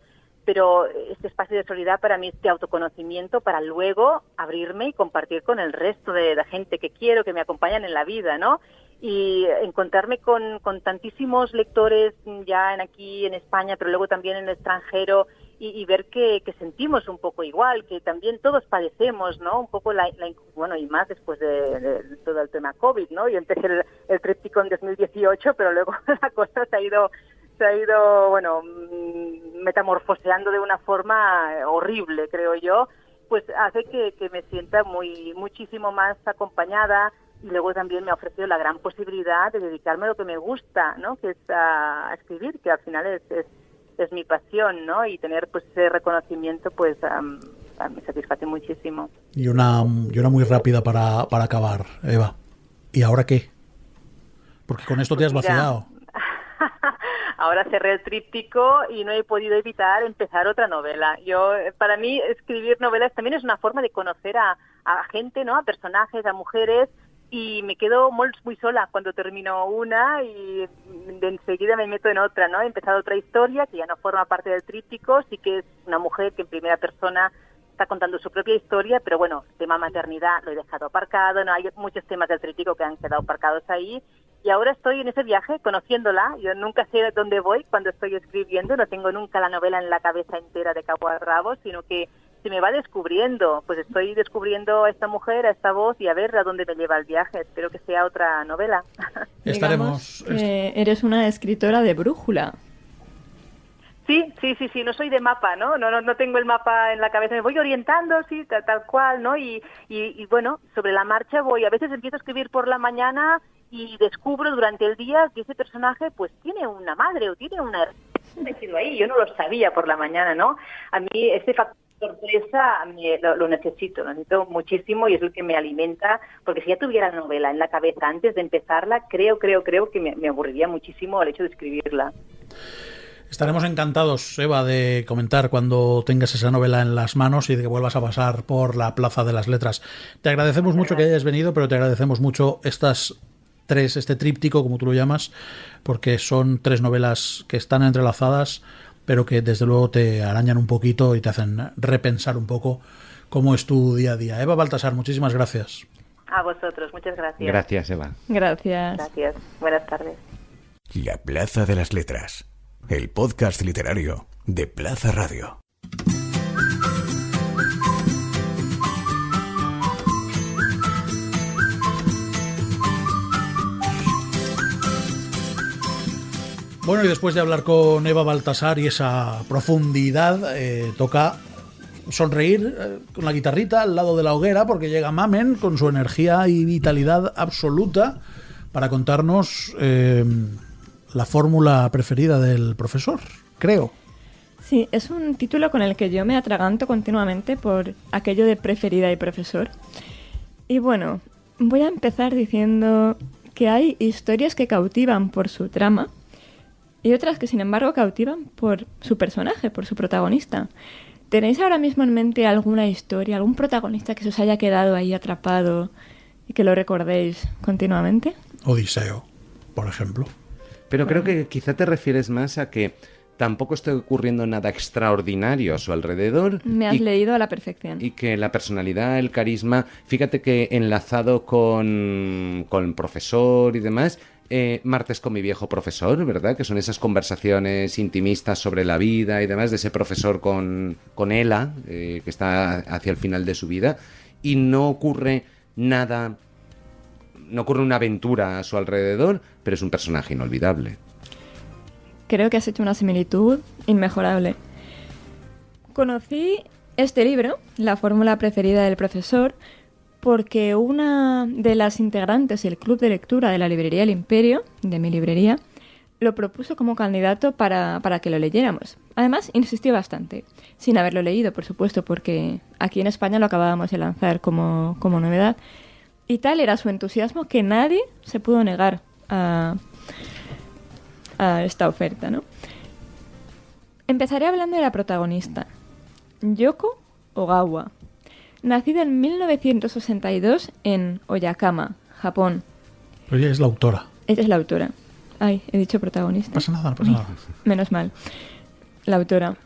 pero este espacio de soledad para mí es de autoconocimiento para luego abrirme y compartir con el resto de la gente que quiero, que me acompañan en la vida, ¿no? Y encontrarme con tantísimos lectores ya aquí en España, pero luego también en el extranjero, y ver que sentimos un poco igual, que también todos padecemos, ¿no? Un poco bueno, y más después de todo el tema COVID, ¿no? Yo empecé el tríptico en 2018, pero luego la cosa se ha ido bueno, metamorfoseando de una forma horrible, creo yo, pues hace que me sienta muchísimo más acompañada. Y luego también me ha ofrecido la gran posibilidad de dedicarme a lo que me gusta, ¿no? Que es a escribir, que al final es mi pasión, ¿no? Y tener pues ese reconocimiento pues me satisface muchísimo. Y una muy rápida para acabar, Eva. ¿Y ahora qué? Porque con esto te has vaciado. Ahora cerré el tríptico y no he podido evitar empezar otra novela. Para mí escribir novelas también es una forma de conocer a gente, ¿no? A personajes, a mujeres. Y me quedo muy sola cuando termino una y de enseguida me meto en otra, ¿no? He empezado otra historia que ya no forma parte del tríptico, sí que es una mujer que en primera persona está contando su propia historia, pero bueno, tema maternidad lo he dejado aparcado, no hay muchos temas del tríptico que han quedado aparcados ahí, Y ahora estoy en ese viaje, conociéndola. Yo nunca sé dónde voy cuando estoy escribiendo, no tengo nunca la novela en la cabeza entera de cabo a rabo, sino que se me va descubriendo. Pues estoy descubriendo a esta mujer, a esta voz, y a ver a dónde me lleva el viaje. Espero que sea otra novela. Estaremos... eres una escritora de brújula. Sí, no soy de mapa, no tengo el mapa en la cabeza, me voy orientando, sí, tal cual, ¿no? Y bueno, sobre la marcha voy, a veces empiezo a escribir por la mañana y descubro durante el día que ese personaje pues tiene una madre o tiene una metido ahí, yo no lo sabía por la mañana, ¿no? A mí este factor sorpresa lo necesito muchísimo y es el que me alimenta, porque si ya tuviera la novela en la cabeza antes de empezarla, creo que me aburriría muchísimo el hecho de escribirla. Estaremos encantados, Eva, de comentar cuando tengas esa novela en las manos y de que vuelvas a pasar por la Plaza de las Letras. Te agradecemos mucho que hayas venido, pero te agradecemos mucho este tríptico, como tú lo llamas, porque son 3 novelas que están entrelazadas, pero que desde luego te arañan un poquito y te hacen repensar un poco cómo es tu día a día. Eva Baltasar, muchísimas gracias. A vosotros, muchas gracias. Gracias, Eva. Gracias. Gracias, buenas tardes. La Plaza de las Letras, el podcast literario de Plaza Radio. Bueno, y después de hablar con Eva Baltasar y esa profundidad, toca sonreír con la guitarrita al lado de la hoguera, porque llega Mamen con su energía y vitalidad absoluta para contarnos la fórmula preferida del profesor, creo. Sí, es un título con el que yo me atraganto continuamente por aquello de preferida y profesor. Y bueno, voy a empezar diciendo que hay historias que cautivan por su trama y otras que sin embargo cautivan por su personaje, por su protagonista. ¿Tenéis ahora mismo en mente alguna historia, algún protagonista que se os haya quedado ahí atrapado y que lo recordéis continuamente? Odiseo, por ejemplo. Pero creo que quizá te refieres más a que tampoco está ocurriendo nada extraordinario a su alrededor. Me has leído a la perfección. Y que la personalidad, el carisma, fíjate que enlazado con el profesor y demás, Martes con mi viejo profesor, ¿verdad? Que son esas conversaciones intimistas sobre la vida y demás, de ese profesor con Ela, que está hacia el final de su vida, y no ocurre nada, no ocurre una aventura a su alrededor, pero es un personaje inolvidable. Creo que has hecho una similitud inmejorable. Conocí este libro, La fórmula preferida del profesor, porque una de las integrantes del club de lectura de la librería El Imperio, de mi librería, lo propuso como candidato para que lo leyéramos. Además, insistió bastante, sin haberlo leído, por supuesto, porque aquí en España lo acabábamos de lanzar como novedad. Y tal era su entusiasmo que nadie se pudo negar a esta oferta, ¿no? Empezaré hablando de la protagonista, Yoko Ogawa, nacida en 1962 en Oyakama, Japón. Pero ella es la autora. Ella es la autora. Ay, he dicho protagonista. No pasa nada, no pasa nada. Menos mal. La autora.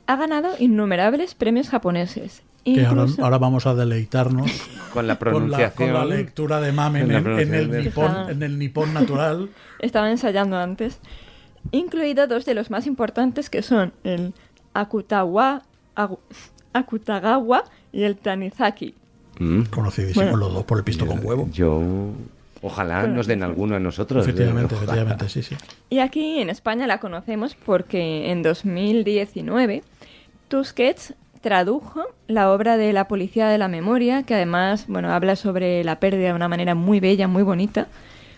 Ha ganado innumerables premios japoneses. Que ahora vamos a deleitarnos con la pronunciación, con la lectura de Mamen en el nipón natural. Estaba ensayando antes. Incluido 2 de los más importantes, que son el Akutagawa y el Tanizaki. Conocidísimos los dos por el pisto con huevo. Ojalá nos den alguno a nosotros. Efectivamente, sí. Y aquí en España la conocemos porque en 2019 Tusquets tradujo la obra de La policía de la memoria, que además, habla sobre la pérdida de una manera muy bella, muy bonita,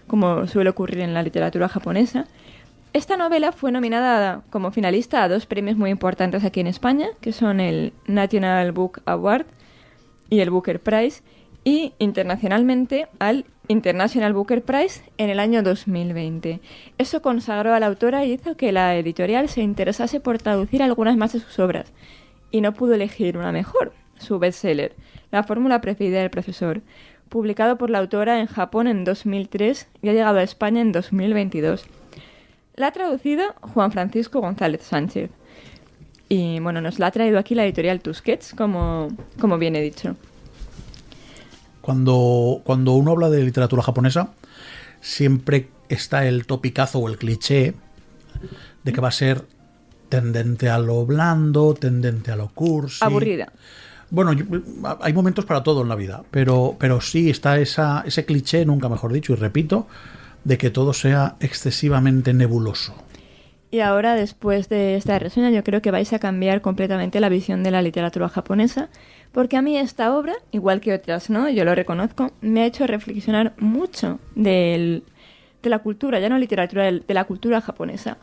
como suele ocurrir en la literatura japonesa. Esta novela fue nominada como finalista a 2 premios muy importantes aquí en España, que son el National Book Award y el Booker Prize, y internacionalmente al International Booker Prize en el año 2020. Eso consagró a la autora y hizo que la editorial se interesase por traducir algunas más de sus obras, y no pudo elegir una mejor, su bestseller, La fórmula preferida del profesor, publicado por la autora en Japón en 2003 y ha llegado a España en 2022. La ha traducido Juan Francisco González Sánchez. Y nos la ha traído aquí la editorial Tusquets, como bien he dicho. Cuando uno habla de literatura japonesa, siempre está el topicazo o el cliché de que va a ser tendente a lo blando, tendente a lo cursi. Aburrida. Bueno, hay momentos para todo en la vida, pero sí está ese cliché, nunca mejor dicho, y repito, de que todo sea excesivamente nebuloso. Y ahora, después de esta reseña, yo creo que vais a cambiar completamente la visión de la literatura japonesa, porque a mí esta obra, igual que otras, ¿no? Yo lo reconozco, me ha hecho reflexionar mucho de la cultura, ya no literatura, de la cultura japonesa.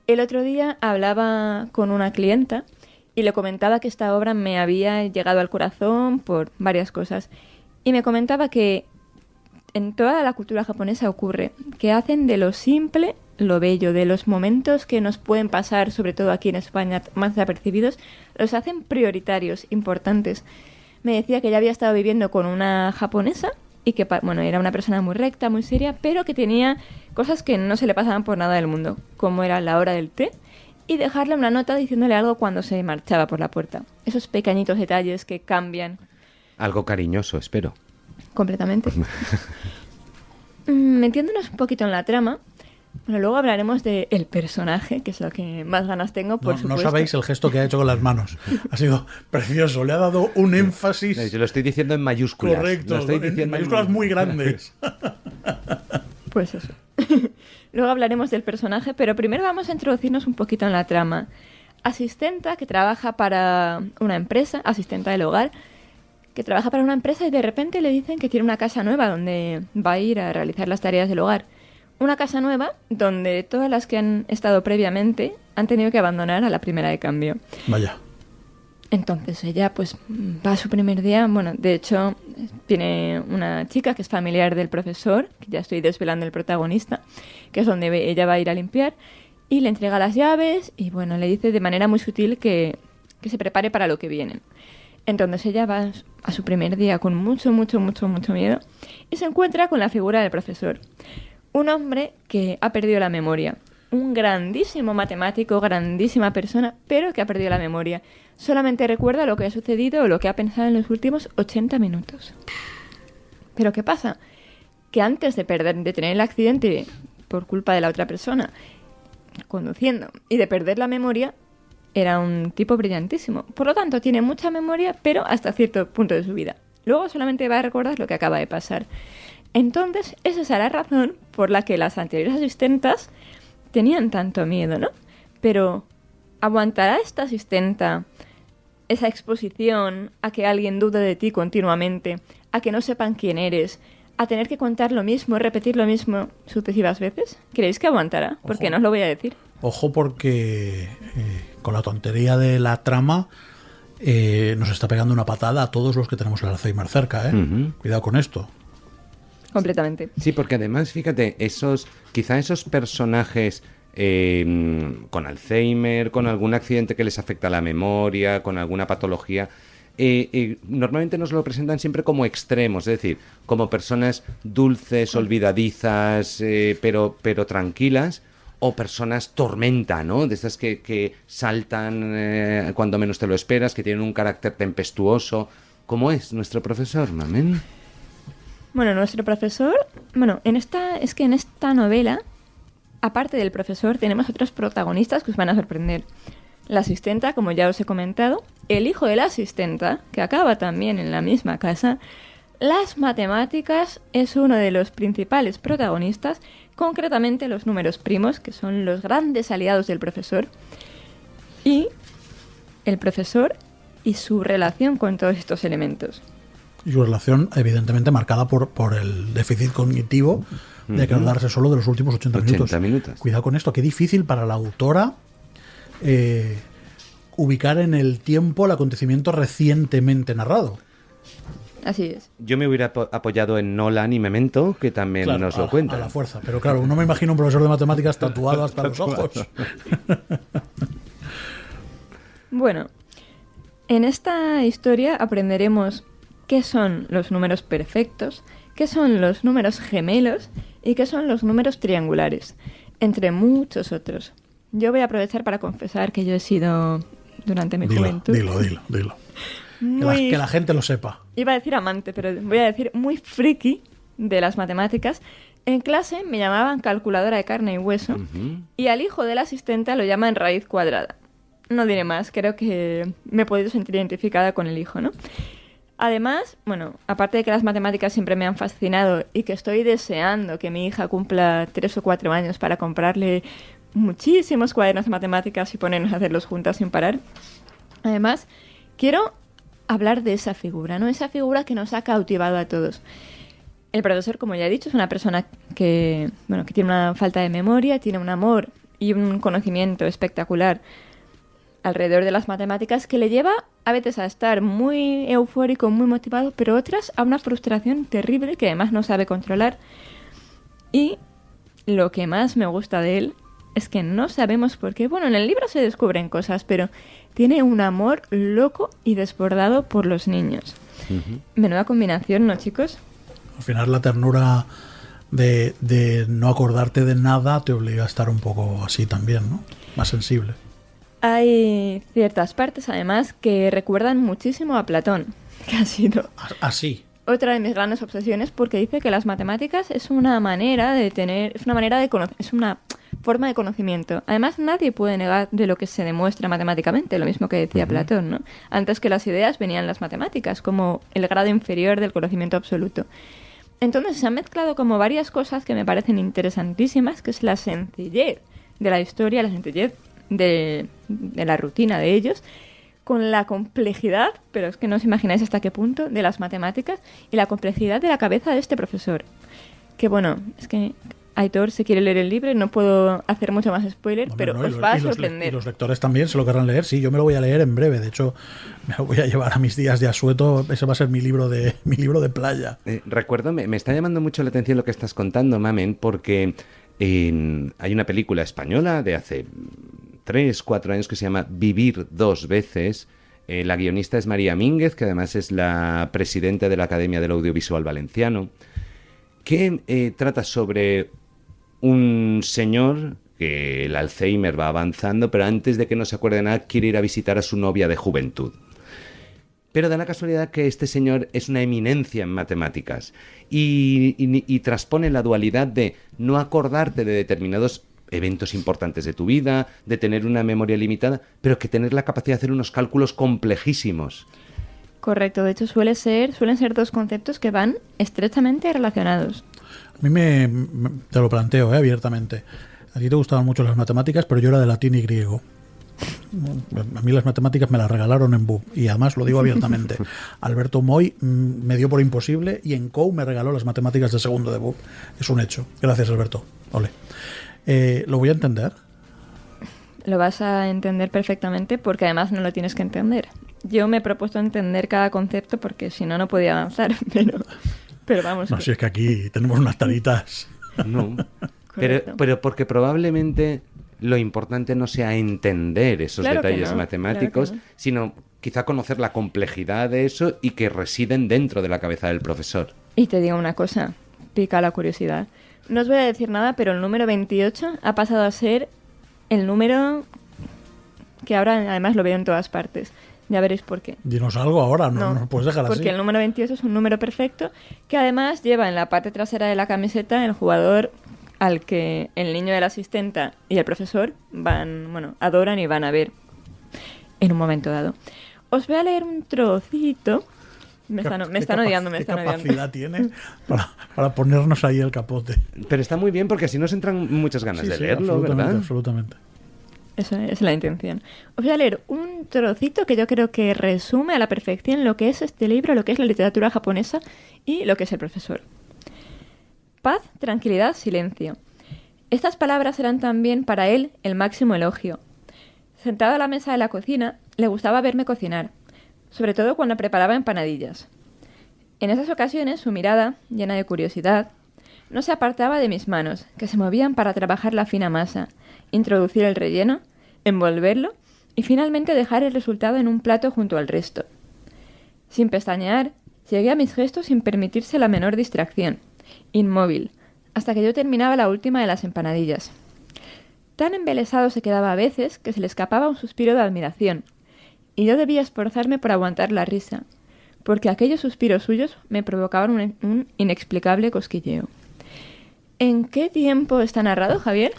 El otro día hablaba con una clienta y le comentaba que esta obra me había llegado al corazón por varias cosas. Y me comentaba que en toda la cultura japonesa ocurre que hacen de lo simple lo bello, de los momentos que nos pueden pasar, sobre todo aquí en España, más desapercibidos, los hacen prioritarios, importantes. Me decía que ya había estado viviendo con una japonesa y que, bueno, era una persona muy recta, muy seria, pero que tenía cosas que no se le pasaban por nada del mundo, como era la hora del té y dejarle una nota diciéndole algo cuando se marchaba por la puerta. Esos pequeñitos detalles que cambian. Algo cariñoso, espero. Completamente. Metiéndonos un poquito en la trama, bueno, luego hablaremos del personaje, que es lo que más ganas tengo, por supuesto. No sabéis el gesto que ha hecho con las manos. Ha sido precioso, le ha dado un énfasis. Yo lo estoy diciendo en mayúsculas. Correcto, lo estoy diciendo en mayúsculas muy grandes. Pues eso. Luego hablaremos del personaje, pero primero vamos a introducirnos un poquito en la trama. Asistenta que trabaja para una empresa, asistenta del hogar, que trabaja para una empresa y de repente le dicen que tiene una casa nueva donde va a ir a realizar las tareas del hogar. Una casa nueva donde todas las que han estado previamente han tenido que abandonar a la primera de cambio. Vaya. Entonces ella pues va a su primer día, bueno, de hecho tiene una chica que es familiar del profesor, que ya estoy desvelando el protagonista, que es donde ella va a ir a limpiar, y le entrega las llaves y bueno, le dice de manera muy sutil que se prepare para lo que viene. Entonces ella va a su primer día con mucho miedo y se encuentra con la figura del profesor. Un hombre que ha perdido la memoria. Un grandísimo matemático, grandísima persona, pero que ha perdido la memoria. Solamente recuerda lo que ha sucedido o lo que ha pensado en los últimos 80 minutos. Pero ¿qué pasa? Que antes de tener el accidente por culpa de la otra persona, conduciendo, y de perder la memoria, era un tipo brillantísimo. Por lo tanto, tiene mucha memoria, pero hasta cierto punto de su vida. Luego solamente va a recordar lo que acaba de pasar. Entonces, esa es la razón por la que las anteriores asistentas tenían tanto miedo, ¿no? Pero, ¿aguantará esta asistenta esa exposición a que alguien dude de ti continuamente, a que no sepan quién eres, a tener que contar lo mismo, repetir lo mismo sucesivas veces? ¿Creéis que aguantará? Porque no os lo voy a decir. Ojo, porque con la tontería de la trama nos está pegando una patada a todos los que tenemos el Alzheimer cerca, ¿eh? Uh-huh. Cuidado con esto. Completamente. Sí, porque además, fíjate, quizá esos personajes con Alzheimer, con algún accidente que les afecta la memoria, con alguna patología, normalmente nos lo presentan siempre como extremos, es decir, como personas dulces, olvidadizas, pero tranquilas, o personas tormenta, ¿no? De estas que saltan cuando menos te lo esperas, que tienen un carácter tempestuoso. ¿Cómo es nuestro profesor, Mamen? Bueno, nuestro profesor... Bueno, en esta novela, aparte del profesor, tenemos otros protagonistas que os van a sorprender. La asistenta, como ya os he comentado, el hijo de la asistenta, que acaba también en la misma casa. Las matemáticas es uno de los principales protagonistas, concretamente los números primos, que son los grandes aliados del profesor. Y el profesor y su relación con todos estos elementos. Y su relación, evidentemente, marcada por el déficit cognitivo de acordarse solo de los últimos 80 minutos. Cuidado con esto, qué difícil para la autora ubicar en el tiempo el acontecimiento recientemente narrado. Así es. Yo me hubiera apoyado en Nolan y Memento, que también nos lo cuentan. A la fuerza, pero claro, no me imagino un profesor de matemáticas tatuado hasta los ojos. Bueno, en esta historia aprenderemos qué son los números perfectos, qué son los números gemelos y qué son los números triangulares, entre muchos otros. Yo voy a aprovechar para confesar que yo he sido, durante mi juventud... Dilo. Que la gente lo sepa. Iba a decir amante, pero voy a decir muy friki de las matemáticas. En clase me llamaban calculadora de carne y hueso y al hijo de la asistenta lo llaman raíz cuadrada. No diré más, creo que me he podido sentir identificada con el hijo, ¿no? Además, bueno, aparte de que las matemáticas siempre me han fascinado y que estoy deseando que mi hija cumpla 3 o 4 años para comprarle muchísimos cuadernos de matemáticas y ponernos a hacerlos juntas sin parar. Además, quiero hablar de esa figura, ¿no? Esa figura que nos ha cautivado a todos. El profesor, como ya he dicho, es una persona que tiene una falta de memoria, tiene un amor y un conocimiento espectacular alrededor de las matemáticas que le lleva a veces a estar muy eufórico, muy motivado, pero otras a una frustración terrible que además no sabe controlar. Y lo que más me gusta de él es que no sabemos por qué. Bueno, en el libro se descubren cosas, pero tiene un amor loco y desbordado por los niños. Menuda combinación, ¿no, chicos? Al final la ternura de no acordarte de nada te obliga a estar un poco así también, ¿no? Más sensible. Hay ciertas partes, además, que recuerdan muchísimo a Platón, que ha sido Así. otra de mis grandes obsesiones, porque dice que las matemáticas es una manera de tener, es una forma de conocimiento. Además, nadie puede negar de lo que se demuestra matemáticamente, lo mismo que decía Platón, ¿no? Antes que las ideas venían las matemáticas, como el grado inferior del conocimiento absoluto. Entonces se han mezclado como varias cosas que me parecen interesantísimas, que es la sencillez de la historia, la sencillez de la rutina de ellos, con la complejidad, pero es que no os imagináis hasta qué punto, de las matemáticas y la complejidad de la cabeza de este profesor. Que bueno, es que Aitor se quiere leer el libro y no puedo hacer mucho más spoiler, pero os va a sorprender. Y los lectores también se lo querrán leer. Sí, yo me lo voy a leer en breve. De hecho, me lo voy a llevar a mis días de asueto. Ese va a ser mi libro de playa. Recuerdo, me está llamando mucho la atención lo que estás contando, Mamen, porque hay una película española de hace 3-4 años que se llama Vivir dos veces. La guionista es María Mínguez, que además es la presidenta de la Academia del Audiovisual Valenciano, que trata sobre un señor que el Alzheimer va avanzando, pero antes de que no se acuerde de nada quiere ir a visitar a su novia de juventud. Pero da la casualidad que este señor es una eminencia en matemáticas y transpone la dualidad de no acordarte de determinados eventos importantes de tu vida, de tener una memoria limitada, pero que tener la capacidad de hacer unos cálculos complejísimos. Correcto, de hecho suelen ser dos conceptos que van estrechamente relacionados. A mí te lo planteo abiertamente. A ti te gustaban mucho las matemáticas, pero yo era de latín y griego. A mí las matemáticas me las regalaron en BUP y además lo digo abiertamente. Alberto Moy me dio por imposible y en COU me regaló las matemáticas de segundo de BUP. Es un hecho. Gracias, Alberto. Ole. ¿Lo voy a entender? Lo vas a entender perfectamente porque además no lo tienes que entender. Yo me he propuesto entender cada concepto porque si no, no podía avanzar. Pero vamos. No, si es que aquí tenemos unas taritas. No, pero porque probablemente lo importante no sea entender esos detalles matemáticos, sino quizá conocer la complejidad de eso y que residen dentro de la cabeza del profesor. Y te digo una cosa, pica la curiosidad. No os voy a decir nada, pero el número 28 ha pasado a ser el número que ahora además lo veo en todas partes. Ya veréis por qué. Dinos algo ahora, no puedes dejar así. Porque el número 28 es un número perfecto que además lleva en la parte trasera de la camiseta el jugador al que el niño de la asistenta y el profesor adoran y van a ver en un momento dado. Os voy a leer un trocito. Me están odiando. ¿Qué capacidad tiene para ponernos ahí el capote? Pero está muy bien porque así nos entran muchas ganas de leerlo, ¿verdad? Absolutamente. Esa es la intención. Os voy a leer un trocito que yo creo que resume a la perfección lo que es este libro, lo que es la literatura japonesa y lo que es el profesor. Paz, tranquilidad, silencio. Estas palabras eran también para él el máximo elogio. Sentado a la mesa de la cocina, le gustaba verme cocinar, sobre todo cuando preparaba empanadillas. En esas ocasiones su mirada, llena de curiosidad, no se apartaba de mis manos, que se movían para trabajar la fina masa, introducir el relleno, envolverlo y finalmente dejar el resultado en un plato junto al resto. Sin pestañear, llegué a mis gestos sin permitirse la menor distracción, inmóvil, hasta que yo terminaba la última de las empanadillas. Tan embelesado se quedaba a veces que se le escapaba un suspiro de admiración, y yo debía esforzarme por aguantar la risa, porque aquellos suspiros suyos me provocaban un inexplicable cosquilleo. ¿En qué tiempo está narrado, Javier?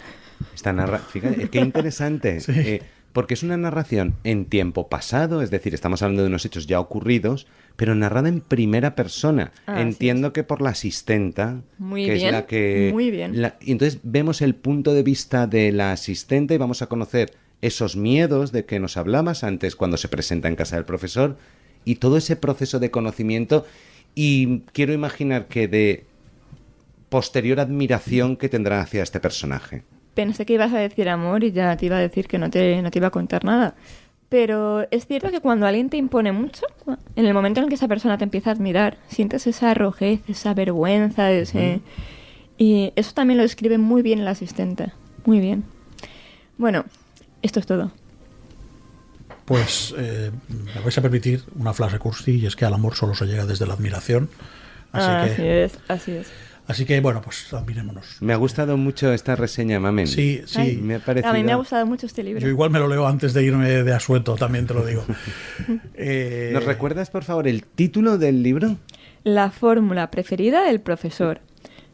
Fíjate, qué interesante. Sí. Porque es una narración en tiempo pasado, es decir, estamos hablando de unos hechos ya ocurridos, pero narrada en primera persona. Entiendo que por la asistenta, muy que bien, es la que... muy bien. Y entonces vemos el punto de vista de la asistente y vamos a conocer esos miedos de que nos hablabas antes cuando se presenta en casa del profesor y todo ese proceso de conocimiento, y quiero imaginar que de posterior admiración que tendrá hacia este personaje. Pensé que ibas a decir amor y ya te iba a decir que no te iba a contar nada. Pero es cierto que cuando alguien te impone mucho, en el momento en el que esa persona te empieza a admirar, sientes esa arrojez, esa vergüenza, y eso también lo describe muy bien el asistente. Muy bien. Bueno, esto es todo. Pues me vais a permitir una frase cursi, y es que al amor solo se llega desde la admiración. Así es. Así que, bueno, pues admirémonos. Me ha gustado mucho esta reseña, Mamen. Sí. Ay, me ha parecido... A mí me ha gustado mucho este libro. Yo igual me lo leo antes de irme de asueto, también te lo digo. ¿Nos recuerdas, por favor, el título del libro? La fórmula preferida del profesor,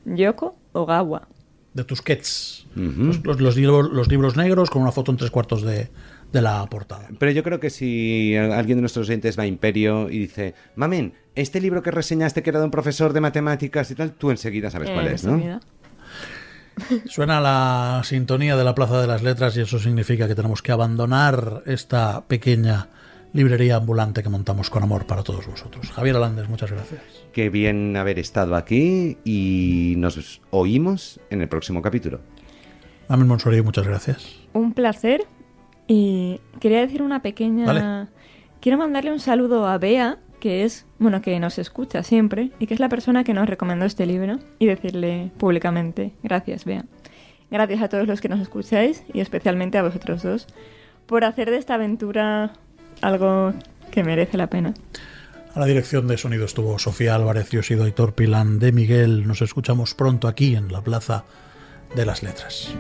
Yoko Ogawa. De Tusquets. Uh-huh. Los libros negros con una foto en 3/4 de la portada. Pero yo creo que si alguien de nuestros oyentes va a Imperio y dice, Mamen, este libro que reseñaste que era de un profesor de matemáticas y tal, tú enseguida sabes cuál es, ¿no? Enseguida. Suena la sintonía de la Plaza de las Letras y eso significa que tenemos que abandonar esta pequeña librería ambulante que montamos con amor para todos vosotros. Javier Alandes, muchas gracias. Qué bien haber estado aquí y nos oímos en el próximo capítulo. Mamen Monsorí, muchas gracias. Un placer. Y quería decir una pequeña... Vale. Quiero mandarle un saludo a Bea, que es, que nos escucha siempre y que es la persona que nos recomendó este libro, y decirle públicamente, gracias, Bea. Gracias a todos los que nos escucháis y especialmente a vosotros dos por hacer de esta aventura algo que merece la pena. A la dirección de sonido estuvo Sofía Álvarez, yo he sido Aitor Pilán de Miguel. Nos escuchamos pronto aquí en la Plaza de las Letras.